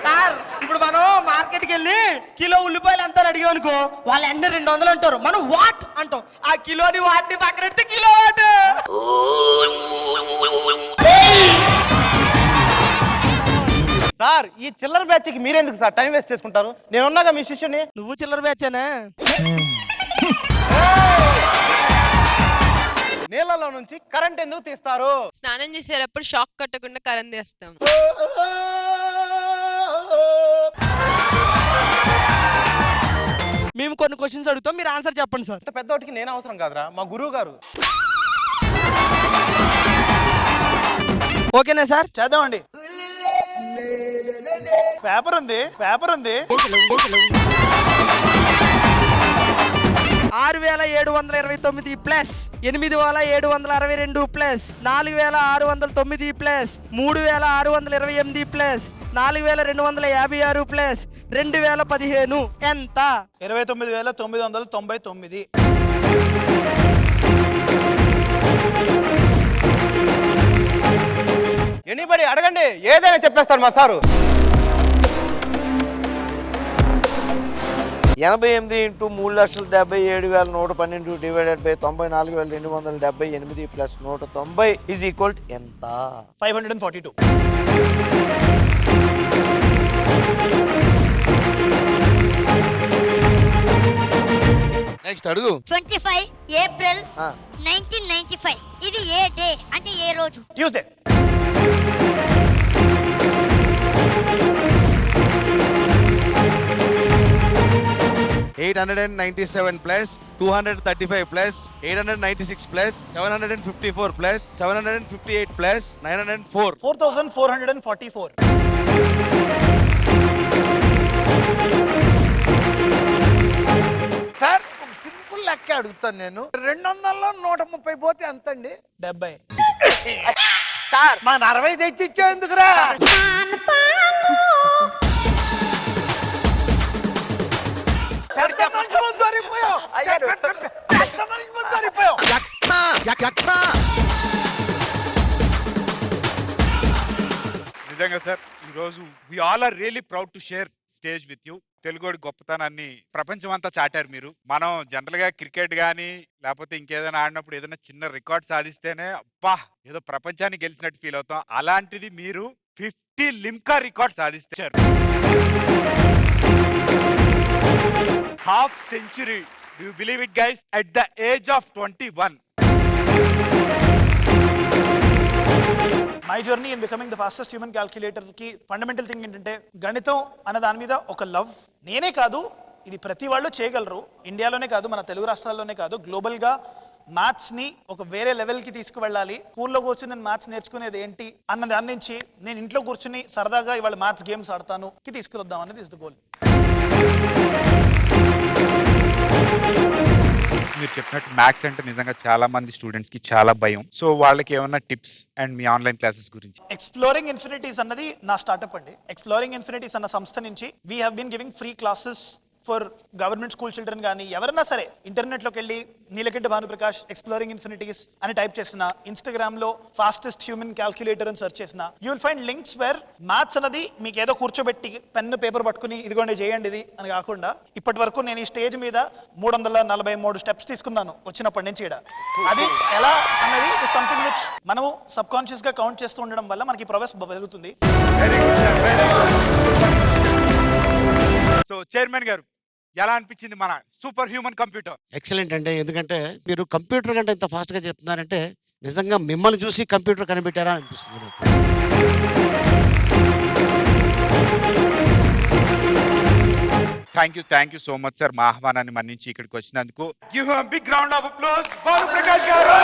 సార్ ఇప్పుడు మనం మార్కెట్కి వెళ్ళి కిలో ఉల్లిపాయలు ఎంత అడిగాం అనుకో, వాళ్ళు అన్ని 200 అంటారు, మనం వాట్ అంటాం. ఆ కిలోని వాటిని పక్కనెట్టి కిలో వాట్. సార్ ఈ చిల్లర బ్యాచ్ కి మీరెందుకు సార్ టైం వేస్ట్ చేసుకుంటారు? నేనున్నాగా మీ శిష్యుని. నువ్వు చిల్లర బ్యాచేనా? నీళ్ళలో నుంచి కరెంట్ ఎందుకు తీస్తారు? స్నానం చేసేటప్పుడు షాక్ కట్టకుండా కరెంట్ తీస్తాం. మేము కొన్ని క్వశ్చన్స్ అడుగుతాం, మీరు ఆన్సర్ చెప్పండి సార్. ఇంత పెద్దోటికి నేను అవసరం కాదురా, మా గురువు గారు. ఓకేనా సార్? చేద్దామండి. పేపర్ ఉంది 6729 plus 8762 plus 4609 plus 3628 plus 4256 plus 2015 ఎంత? 29999. ఎనీబడి అడగండి, ఏదైనా చెప్పేస్తారు మా sir. 88 × 3,77,112 divided by 94,278 plus 190 is equal ఎంత? 542. నెక్స్ట్ అడుగు. 25 ఏప్రిల్ 1995 ఇది ఏ డే అంటే ఏ రోజు? Tuesday. 897 plus 235 plus 896 plus 754 plus 758 plus 904. 4444. Sir ఒక సింపుల్ లెక్క అడుగుతాను నేను. 200లో 130 పోతే ఎంత అండి? 70. సార్ మా 60 తెచ్చి ఇచ్చావు ఎందుకురా? పెద్ద మనిషి ముందు దొరికిపోయావు. పెద్ద మనిషి ముందు దొరికిపోయావు. నిజంగా సార్ ఈరోజు we all are really proud to share stage with you. తెలుగుడి గొప్పతనాన్ని ప్రపంచం అంతా చాటారు మీరు. మనం జనరల్ గా క్రికెట్ గానీ లేకపోతే ఇంకేదైనా ఆడినప్పుడు ఏదైనా చిన్న రికార్డ్ సాధిస్తేనే అబ్బా ఏదో ప్రపంచాన్ని గెలిచినట్టు ఫీల్ అవుతాం. అలాంటిది మీరు 50 లిమ్కా రికార్డ్ సాధిస్తారు. Half century. Do you believe it guys? At the age of 21. My journey in becoming the fastest human calculator కి ఫండమెంటల్ థింగ్ ఏంటంటే గణితం అన్న దాని మీద ఒక లవ్. నేనే కాదు, ఇది ప్రతి వాళ్ళు చేయగలరు. ఇండియాలోనే కాదు, మన తెలుగు రాష్ట్రాల్లోనే కాదు, గ్లోబల్గా మ్యాథ్స్ని ఒక వేరే లెవెల్కి తీసుకువెళ్ళాలి. స్కూల్లో కూర్చుని నేను మ్యాథ్స్ నేర్చుకునేది ఏంటి అన్న దాని నుంచి నేను ఇంట్లో కూర్చుని సరదాగా ఇవాళ మ్యాథ్స్ గేమ్స్ ఆడతాను తీసుకురొద్దాం అనేది ఇస్ ద గోల్. మీరు చెప్పినట్టు మ్యాథ్స్ అంటే నిజంగా చాలా మంది స్టూడెంట్స్ కి చాలా భయం. సో వాళ్ళకి ఏమన్నా టిప్స్ అండ్ మీ ఆన్లైన్ క్లాసెస్ గురించి? ఎక్స్ప్లోరింగ్ ఇన్ఫినిటీస్ అన్నది నా స్టార్ట్అప్ అండి. ఎక్స్ప్లోరింగ్ ఇన్ఫినిటీస్ అన్న సంస్థ నుంచి we have been giving free classes for government school children కానీ ఎవరైనా సరే ఇంటర్నెట్లోకి వెళ్ళి నీలకంఠ భానుప్రకాష్ ఎక్స్ప్లోరింగ్ ఇన్ఫినిటీస్ అని టైప్ చేసిన, ఇన్స్టాగ్రామ్లో ఫాస్టెస్ట్ హ్యూమన్ క్యాల్కులేటర్ అని సెర్చ్ చేసిన, you will find links where maths అన్నది మీకు ఏదో కూర్చోబెట్టి పెన్ను పేపర్ పట్టుకుని ఇదిగోండి చేయండి ఇది అని కాకుండా ఇప్పటి వరకు నేను ఈ స్టేజ్ మీద 343 స్టెప్స్ తీసుకున్నాను వచ్చినప్పటి నుంచి. అది ఎలా అన్నది సంథింగ్ విచ్ మనము సబ్ కాన్షియస్ గా కౌంట్ చేస్తూ ఉండడం వల్ల మనకి ప్రోగ్రెస్ పెరుగుతుంది. సో చైర్మన్ గారు ఎలా అనిపించింది మన సూపర్ హ్యూమన్ కంప్యూటర్? ఎక్సలెంట్ అండి. ఎందుకంటే మీరు కంప్యూటర్ కంటే ఇంత ఫాస్ట్గా చెప్తున్నారంటే నిజంగా మిమ్మల్ని చూసి కంప్యూటర్ కనిపెట్టారా అనిపిస్తుంది నాకు. Thank you so much sir, మా ఆహ్వానాన్ని మన్నించి ఇక్కడికి వచ్చినందుకు. Give him big round of applause Bhanuprakash గారు.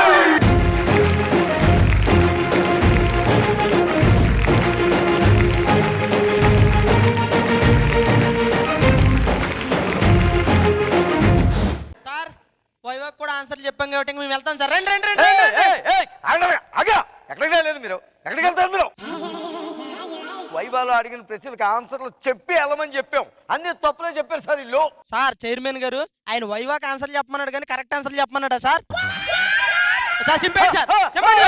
వైవాక్ కూడా ఆన్సర్ చెప్పాం కాబట్టి మేము వెళ్తాం సార్. రండి రండి ఎక్కడికి లేదు మీరు, ఎక్కడికి వెళ్తారు మీరు? వైవాలో అడిగిన ప్రశ్నలకు ఆన్సర్లు చెప్పి వెళ్ళమని చెప్పాం, అన్ని తప్పులే చెప్పారు సార్ ఇల్లు. సార్ చైర్మన్ గారు ఆయన వైవాక్ ఆన్సర్ చెప్పమన్నాడు కానీ కరెక్ట్ ఆన్సర్ చెప్పమన్నాడా సార్? సార్ చెప్పండి సార్, చెప్పండి.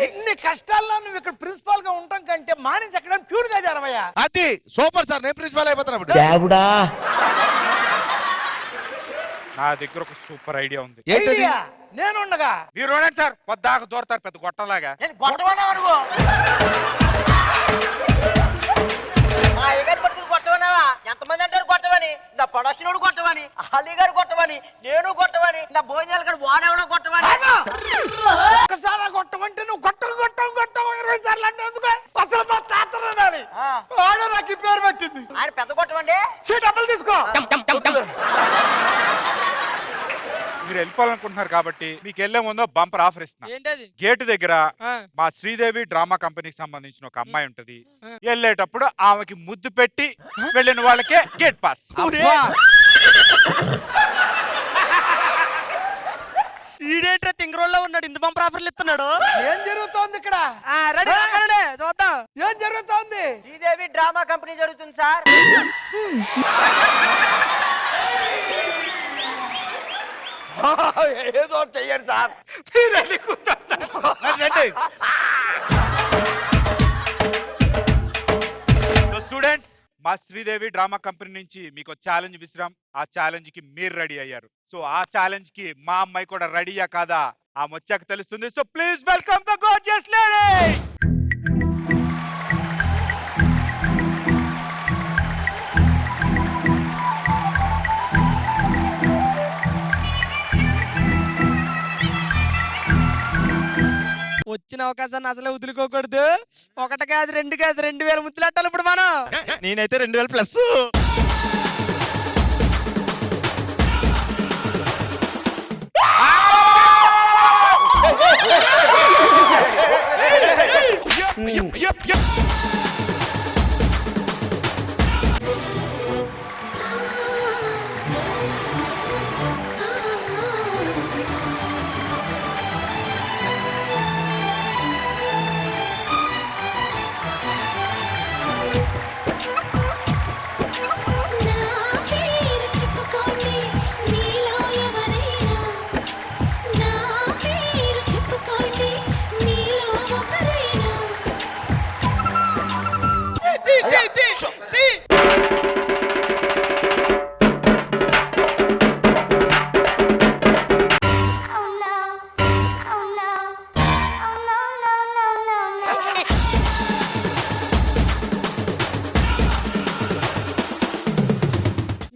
ఇన్ని కష్టాల్లో నువ్వు ఇక్కడ ప్రిన్సిపాల్ గా ఉండటం కంటే మానేసి ఎక్కడ ప్యూర్ గా జరవయ్యా. అది సూపర్ సార్, నేను ప్రిన్సిపల్ అయిపోతాను. నా దగ్గర ఒక సూపర్ ఐడియా ఉంది. ఐడియా నేనుండగా మీరు చూడండి సార్, పొద్దాక దూరతారు పెద్ద గొట్టంలాగా. ఎంతమంది అంటారు కొట్టవని? నా ప్రొడక్షన్ కొట్టవని, అలీ గారు కొట్టవని, నేను కొట్టవని, నా భోజనాలు గారు వాడేవడం కొట్టవని. ఒకసారి కొట్టమంటే నువ్వు కొట్టవు 20 సార్లు అంటే ఎందుకు? అసలు మా తాతలు నాకు ఈ పేరు పెట్టింది. ఆయన పెద్ద కొట్టవండి. డబ్బులు తీసుకో. మీరు వెళ్ళిపోవాలనుకుంటున్నారు కాబట్టి మీకు వెళ్ళే ముందు బంపర్ ఆఫర్ ఇస్తున్నా. ఏంటది? గేట్ దగ్గర మా శ్రీదేవి డ్రామా కంపెనీకి సంబంధించిన ఒక అమ్మాయి ఉంటది. వెళ్ళేటప్పుడు ఆమెకి ముద్దు పెట్టి వెళ్ళిన వాళ్ళకే గేట్ పాస్. ఈడేంట్రా తింగరోళ్ళలో ఉన్నాడు, ఇంటి బంపర్ ఆఫర్లు ఇస్తున్నాడు. ఏం జరుగుతోంది ఇక్కడ? చూద్దాం ఏం జరుగుతోంది? శ్రీదేవి డ్రామా కంపెనీ జరుగుతుంది సార్. ఏదో చెయ్యండి సార్. స్టూడెంట్స్, మా శ్రీదేవి డ్రామా కంపెనీ నుంచి మీకు ఛాలెంజ్ విసిరాం. ఆ ఛాలెంజ్ కి మీరు రెడీ అయ్యారు. సో ఆ ఛాలెంజ్ కి మా అమ్మాయి కూడా రెడీయా కాదా ఆమె వచ్చాక తెలుస్తుంది. So please welcome the gorgeous lady. వచ్చిన వచ్చిన అవకాశాన్ని అసలే వదులుకోకూడదు. ఒకటి కాదు, రెండు కాదు, 2000 ముద్దులెట్టాలి ఇప్పుడు మనం. నేనైతే 2000 ప్లస్.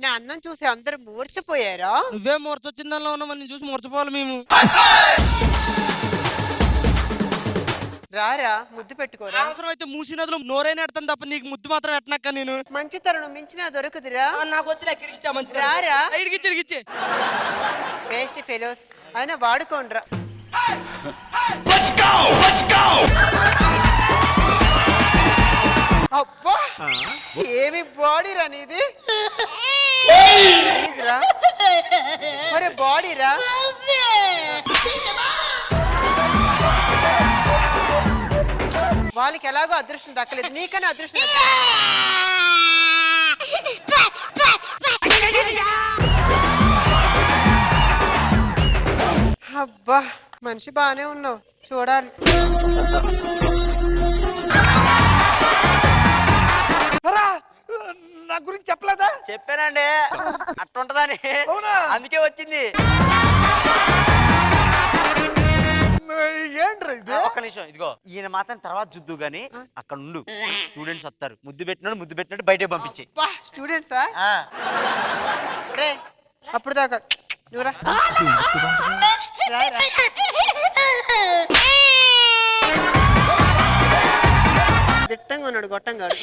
నా అందం చూసి అందరూ మూర్చిపోయారా? నువ్వే మూర్చొచ్చిందానిలో ఉన్నావు, నేను చూసి మూర్చపోవాలి మేము. రారా ముద్దు పెట్టుకోరా. అవసరం అయితే మూసి నదిలో నోరైనా ఎడతాను తప్ప నీకు ముద్దు మాత్రం ఎట్టనక్క నేను. మంచి తరుణం మించినా దొరకదురా. నాకు వద్దులే, ఇక్కడికి ఇచ్చా మంచి రారా. ఇడికిచ్చే వేస్ట్ ఫెలోస్ అయినా వాడుకోండ్రా. అబ్బా ఏమి బాడీ రా నీది. ప్లీజ్ రా. మరి బాడీ రా. వాళ్ళకి ఎలాగో అదృష్టం దక్కలేదు, నీకన్నా అదృష్టం అబ్బా మనిషి బానే ఉన్నావు, చూడాలి. నా గురించి చెప్పలేదా? చెప్పానండి అట్టుంటదని, అందుకే వచ్చింది. ఒక్క నిమిషం, ఇదిగో ఈయన మాత్రం తర్వాత చూద్దు గాని అక్కడ ఉండు. స్టూడెంట్స్ వస్తారు, ముద్దు పెట్టినట్టు బయటే పంపించే. స్టూడెంట్సా? రే అప్పుడు దాకా నువ్వురా. దిట్టంగా ఉన్నాడు గొట్టంగాడు.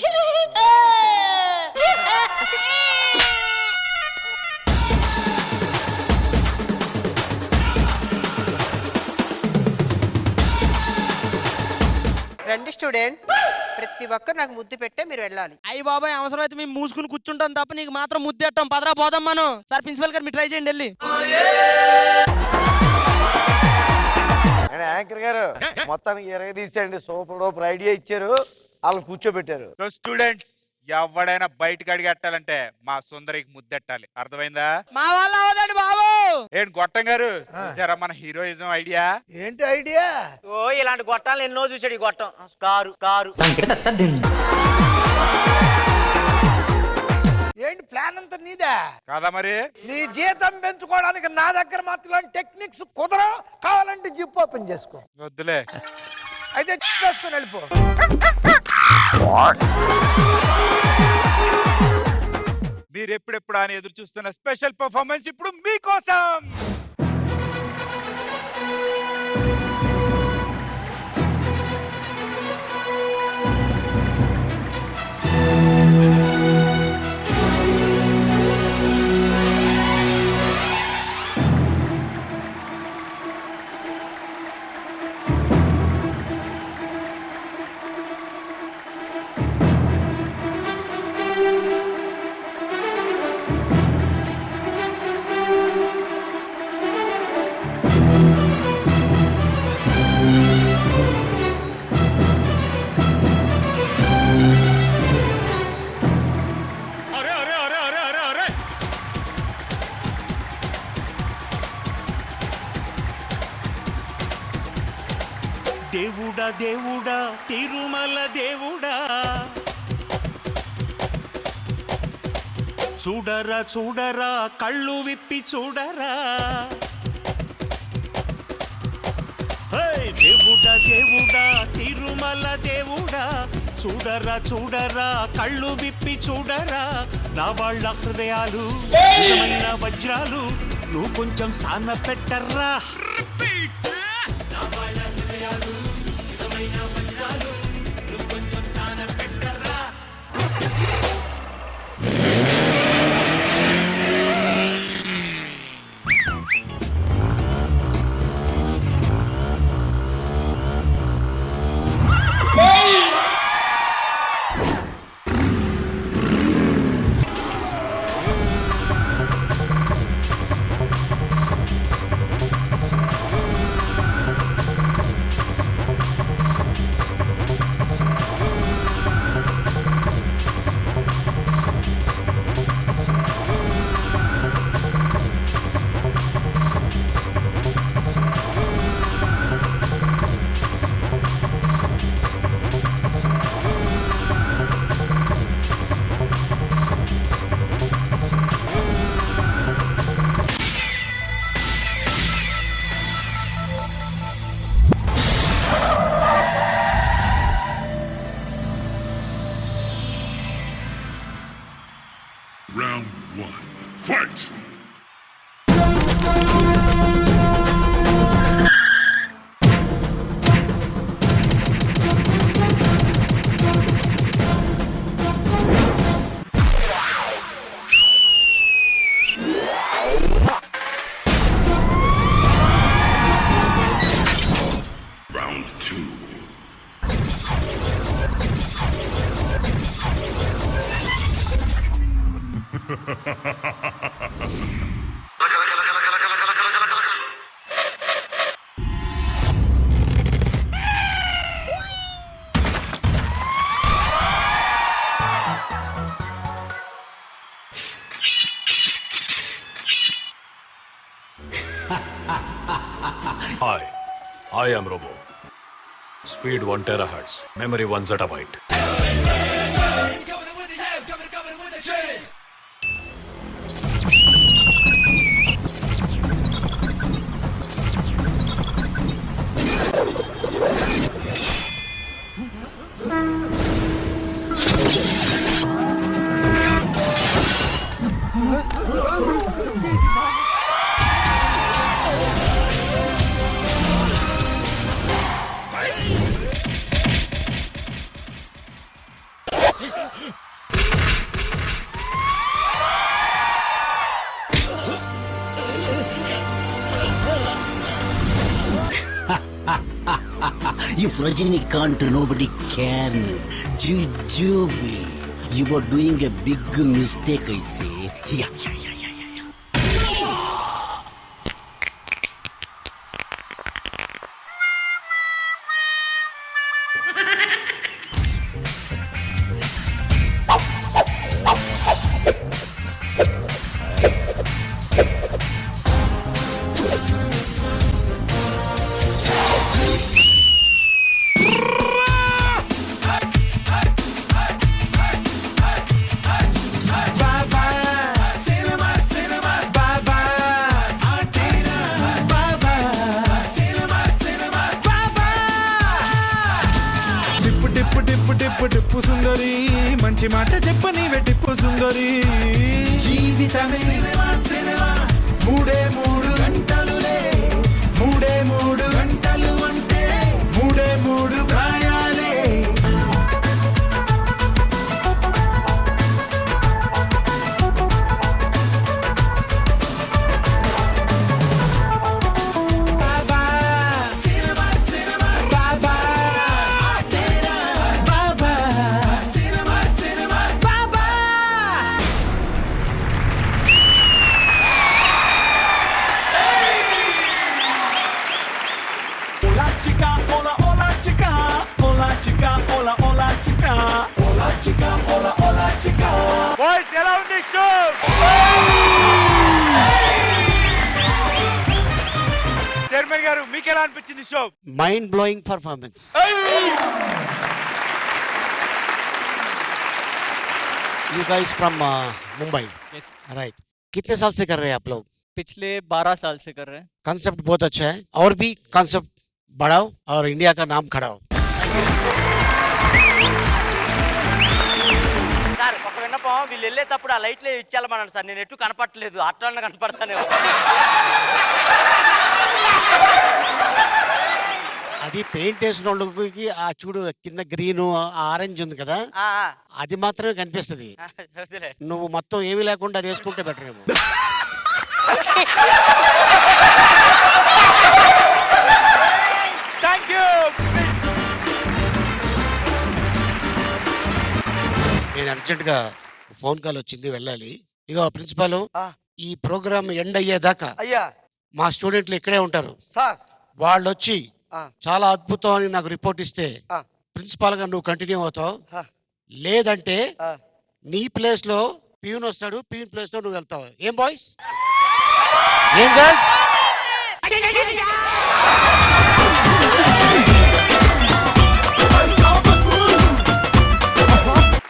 రండి స్టూడెంట్, ప్రతి ఒక్కరు నాకు ముద్దు పెట్టే మీరు వెళ్ళాలి. అయ్యి బాబాయ్, అవసరం అయితే మేము మూసుకుని కూర్చుంటాం తప్ప నీకు మాత్రం ముద్దు ఎట్టాం. పదరా పోదాం మనం. సార్ ప్రిన్సిపల్ గారు మీరు ట్రై చేయండి వెళ్ళి. యాంకర్ గారు మొత్తానికి 20 తీసేయండి. సూపర్ డూపర్ ఐడియా ఇచ్చారు, వాళ్ళు కూర్చోబెట్టారు. స్టూడెంట్స్, ఎవడైనా బయటకు అడిగెట్టాలంటే మా సుందరికి ముద్దెట్టాలి, అర్థమైందా? మా వాళ్ళ అవదండి బాబు. ఏంటి గొట్టం గారు, చూసారా మన హీరోయిజం ఐడియా? ఏంటి ఐడియా? ఓ ఇలాంటి గొట్టాలు ఎన్నో చూసాడు. ఈ గొట్టం కారు కారు. ఏంటి ప్లాన్ అంతా నీదా కాదా మరి? నీ జీతం పెంచుకోవడానికి నా దగ్గర మాత్రం టెక్నిక్స్ కుదరవు. కావాలంటే జిప్ ఓపెన్ చేసుకో. వద్దులే, అయితే చేసుకుని వెళ్ళిపో. మీరు ఎప్పుడెప్పుడు అని ఎదురు చూస్తున్న స్పెషల్ పర్ఫార్మెన్స్ ఇప్పుడు మీకోసం. దేవుడా దేవుడా తిరుమల దేవుడా, చూడరా చూడరా కళ్ళు విప్పి చూడరా. దేవుడా దేవుడా తిరుమల దేవుడా, చూడరా చూడరా కళ్ళు విప్పి చూడరా. నా వాళ్ళ హృదయాలు నిజమైన వజ్రాలు, నువ్వు కొంచెం సాన పెట్టర్రా. నా వాళ్ళ హృదయాలు Round 1. Fight! Round 2. Hi, I am Robo. Speed 1 terahertz, memory 1 zettabyte. If Rajini can't, nobody can. Jujubi, you are doing a big mistake, I say. Yeah. Tipu సుందరి మంచి మాట చెప్పనివే టిప్పు సుందరి జీవితమే సినిమా మూడే 3 గంటలులే మూడే 3 గంటలు అంటే మూడే 3 ప్రాయాలే బాబా సినిమా బాబా బాబా సినిమా బాబా బాయ్స్ ఎలా ఉంది షో చైర్మన్ గారు మీకు ఎలా అనిపించింది show mind blowing performance. You guys from Mumbai? Yes. Right. कितने साल से कर रहे हैं आप लोग? पिछले 12 साल से कर रहे हैं. कंसेप्ट बहुत अच्छा है और भी कंसेप्ट बढ़ाओ और इंडिया का नाम खड़ाओ. సార్ ఒక విన్నపం, వీళ్ళు వెళ్ళేటప్పుడు ఆ లైట్లు ఇచ్చేయాలమన్నాను సార్. నేను ఎటు కనపడలేదు, అట్లా కనపడతానే. అది పెయింట్ వేసిన వాళ్ళకి ఆ చూడు కింద గ్రీన్ ఆరెంజ్ ఉంది కదా, అది మాత్రమే కనిపిస్తుంది. నువ్వు మొత్తం ఏమీ లేకుండా అది వేసుకుంటే బెటర్ ఏమో. Thank you. నేను అర్జెంట్గా ఫోన్ కాల్ వచ్చింది, వెళ్ళాలి. ఇగో ప్రిన్సిపాల్, ఈ ప్రోగ్రామ్ ఎండ్ అయ్యేదాకా అయ్యా మా స్టూడెంట్లు ఇక్కడే ఉంటారు. సార్ వాళ్ళు వచ్చి చాలా అద్భుతం అని నాకు రిపోర్ట్ ఇస్తే ప్రిన్సిపాల్ గా నువ్వు కంటిన్యూ అవుతావు. లేదంటే నీ ప్లేస్ లో ప్యూన్ వస్తాడు, ప్యూన్ ప్లేస్ లో నువ్వు వెళ్తావు. ఏం బాయ్స్, ఏం గర్ల్స్?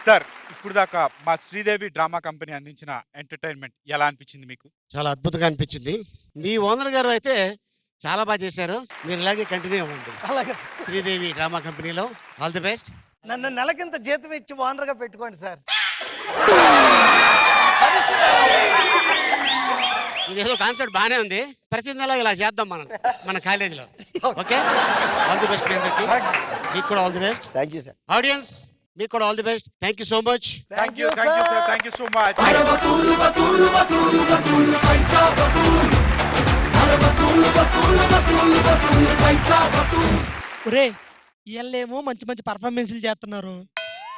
సార్ ఇప్పుడు దాకా మా శ్రీదేవి డ్రామా కంపెనీ అందించిన ఎంటర్టైన్మెంట్ ఎలా అనిపించింది మీకు? చాలా అద్భుతంగా అనిపించింది. మీ ఓనర్ గారు అయితే చాలా బాగా చేశారు. మీరు ఇలాగే కంటిన్యూ అవ్వండి శ్రీదేవి డ్రామా కంపెనీలో. All the best. నన్ను నెలకింత జీతం ఇచ్చి ఓనర్గా పెట్టుకోండి సార్. ఇదేదో కాన్సెప్ట్ బాగానే ఉంది. ప్రతి నెల ఇలా చేద్దాం మనం మన కాలేజీలో. ఓకే, ఆల్ ది బెస్ట్ మీ అందరికి. మీకు కూడా all the best. Thank you sir. Audience మీకు కూడా all the best. Thank you so much. Thank you sir, thank you so much. ఒరే వీళ్ళేమో మంచి మంచి పర్ఫార్మెన్స్లు చేస్తున్నారు.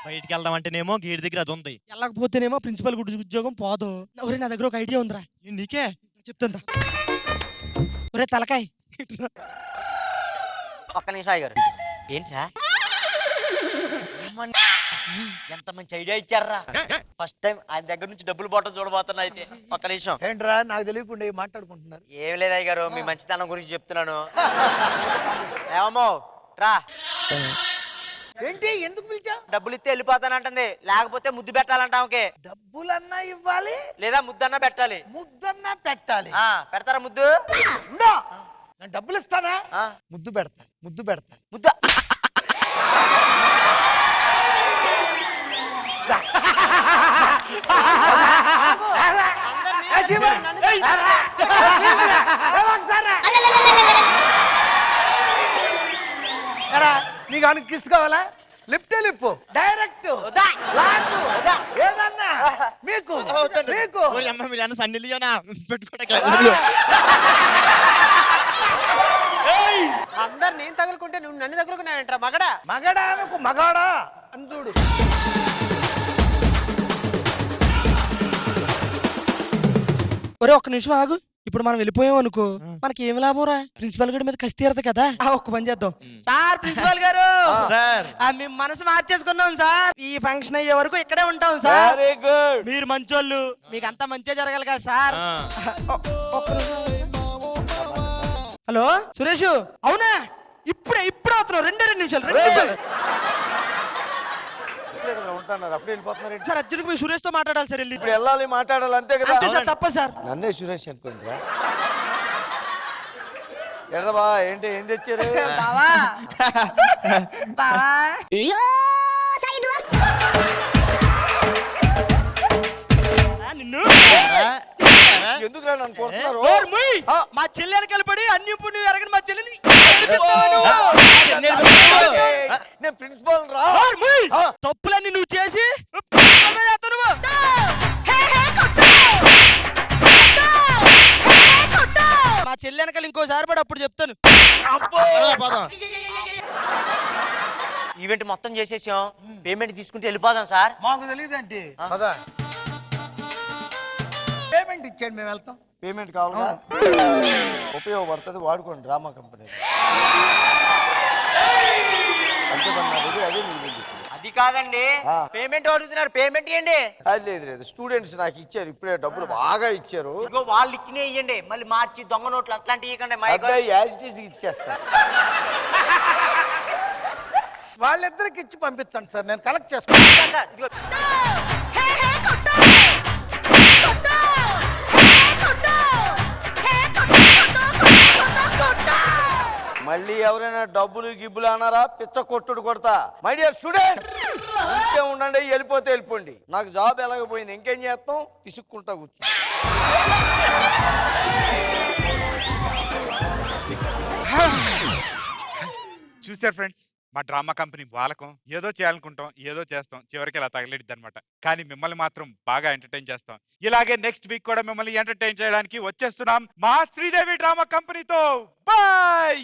బయటికి వెళ్దామంటేనేమో గేట్ దగ్గర అది ఉంది, వెళ్ళకపోతేనేమో ప్రిన్సిపల్ ఉద్యోగం పోదు. ఒరే నా దగ్గర ఒక ఐడియా ఉందిరా, నీకే చెప్తుందా. ఒరే తలకాయ్, ఒక్క నిమిషం గారు. ఏంట్రా ఎంత మంచి ఐడియా ఇచ్చారా. ఫస్ట్ టైం ఆయన దగ్గర నుంచి డబ్బులు బాటలు చూడబోతున్నా. అయితే ఒక్క నిమిషం. ఏంట్రా నాకు తెలియకుండా మాట్లాడుకుంటున్నారు? ఏం లేదు అయ్య గారు, మీ మంచితనం గురించి చెప్తున్నాను. ఏమో రా. ఏంటి, ఎందుకు పిలిచా? డబ్బులు ఇస్తే వెళ్ళిపోతానంటుంది, లేకపోతే ముద్దు పెట్టాలంట ఆమెకి. డబ్బులన్నా ఇవ్వాలి లేదా ముద్దన్నా పెట్టాలి. ముద్దన్నా పెట్టాలి. పెడతారా ముద్దు? నేను డబ్బులు ఇస్తానా? ముద్దు పెడతా. ముద్ద నీకు అని కిస్ కావాలా? లిప్ డైరెక్ట్ ఏదన్నా మీకు అందరు నేను తగులుకుంటే నువ్వు నన్ను తగులుకున్నావేంట్రా మగడా? మగడా అనుకు మగాడా అని చూడు. ఒరే ఒక్క నిమిషం ఆగు. ఇప్పుడు మనం వెళ్ళిపోయాం అనుకో, మనకి ఏమి లాభం రా? ప్రిన్సిపల్ గడి మీద కసి తీరదు కదా. ఒక్క పని చేద్దాం సార్. ప్రిన్సిపల్ గారు సార్, మేము మనసు మార్చేసుకున్నాం సార్. ఈ ఫంక్షన్ అయ్యే వరకు ఇక్కడే ఉంటాం సార్. Very good. మీరు మంచోళ్ళు, మీకు అంతా మంచిగా జరగాలి కదా సార్. హలో సురేష్, అవునా? ఇప్పుడే అవుతున్నావు. 2 నిమిషాలు. ఉంటున్నారు, అప్పుడు వెళ్ళిపోతున్నారు. సార్ అర్జున్కి మీ సురేష్ తో మాట్లాడాలి సార్. వెళ్ళి ఇప్పుడు వెళ్ళాలి, మాట్లాడాలి, అంతే కదా? అంతే సార్, తప్ప సార్. నన్నే సురేష్ అనుకుంటా. ఎడబా ఏంటి, ఏం తెచ్చారు? బావా బావా నిన్ను ఎందుకు నన్ను కొడుతున్నారు? మా చెల్లెలు కలిపడి అన్ని పుణ్యం ఎరగని మా చెల్లిని నేను ప్రిన్సిపల్ రా. తప్పులన్నీ నువ్వు చేసి మా చెల్లి వెనకాల ఇంకోసారి పడి అప్పుడు చెప్తాను. ఈవెంట్ మొత్తం చేసేసాం, పేమెంట్ తీసుకుంటే వెళ్ళిపోదాం సార్. మాకు తెలియదండి. పేమెంట్ ఇచ్చేయండి, మేము వెళ్తాం. పేమెంట్ కావాలా? ఉపయోగపడుతుంది, వాడుకోండి. డ్రామా కంపెనీ అది కాదండి, పేమెంట్ అడుగుతున్నారు, పేమెంట్ ఇవ్వండి. లేదు స్టూడెంట్స్ నాకు ఇచ్చారు, ఇప్పుడే డబ్బులు బాగా ఇచ్చారు. ఇదిగో వాళ్ళు ఇచ్చినే ఇవ్వండి, మళ్ళీ మార్చి దొంగ నోట్లు అట్లాంటివి ఇవ్వకండి. ఇచ్చేస్తా. వాళ్ళిద్దరికి ఇచ్చి పంపించండి సార్, నేను కలెక్ట్ చేసుకుంటాను. మళ్ళీ ఎవరైనా డబ్బులు గిబ్బులు అన్నారా, పిచ్చ కొట్టుడు కొడతా. మై డియర్ స్టూడెంట్, ఇంకే ఉండండి, వెళ్ళిపోతే వెళ్ళిపోండి. నాకు జాబ్ ఎలాగపోయింది, ఇంకేం చేస్తాం? పిసుక్కుంటా కూర్చో. చూసారు ఫ్రెండ్స్, మా డ్రామా కంపెనీ బాలకం. ఏదో చేయాలనుకుంటాం, ఏదో చేస్తాం, చివరికి ఇలా తగలేడిద్ది అనమాట. కానీ మిమ్మల్ని మాత్రం బాగా ఎంటర్టైన్ చేస్తాం. ఇలాగే నెక్స్ట్ వీక్ కూడా మిమ్మల్ని ఎంటర్టైన్ చేయడానికి వచ్చేస్తున్నాం మా శ్రీదేవి డ్రామా కంపెనీతో. బాయ్.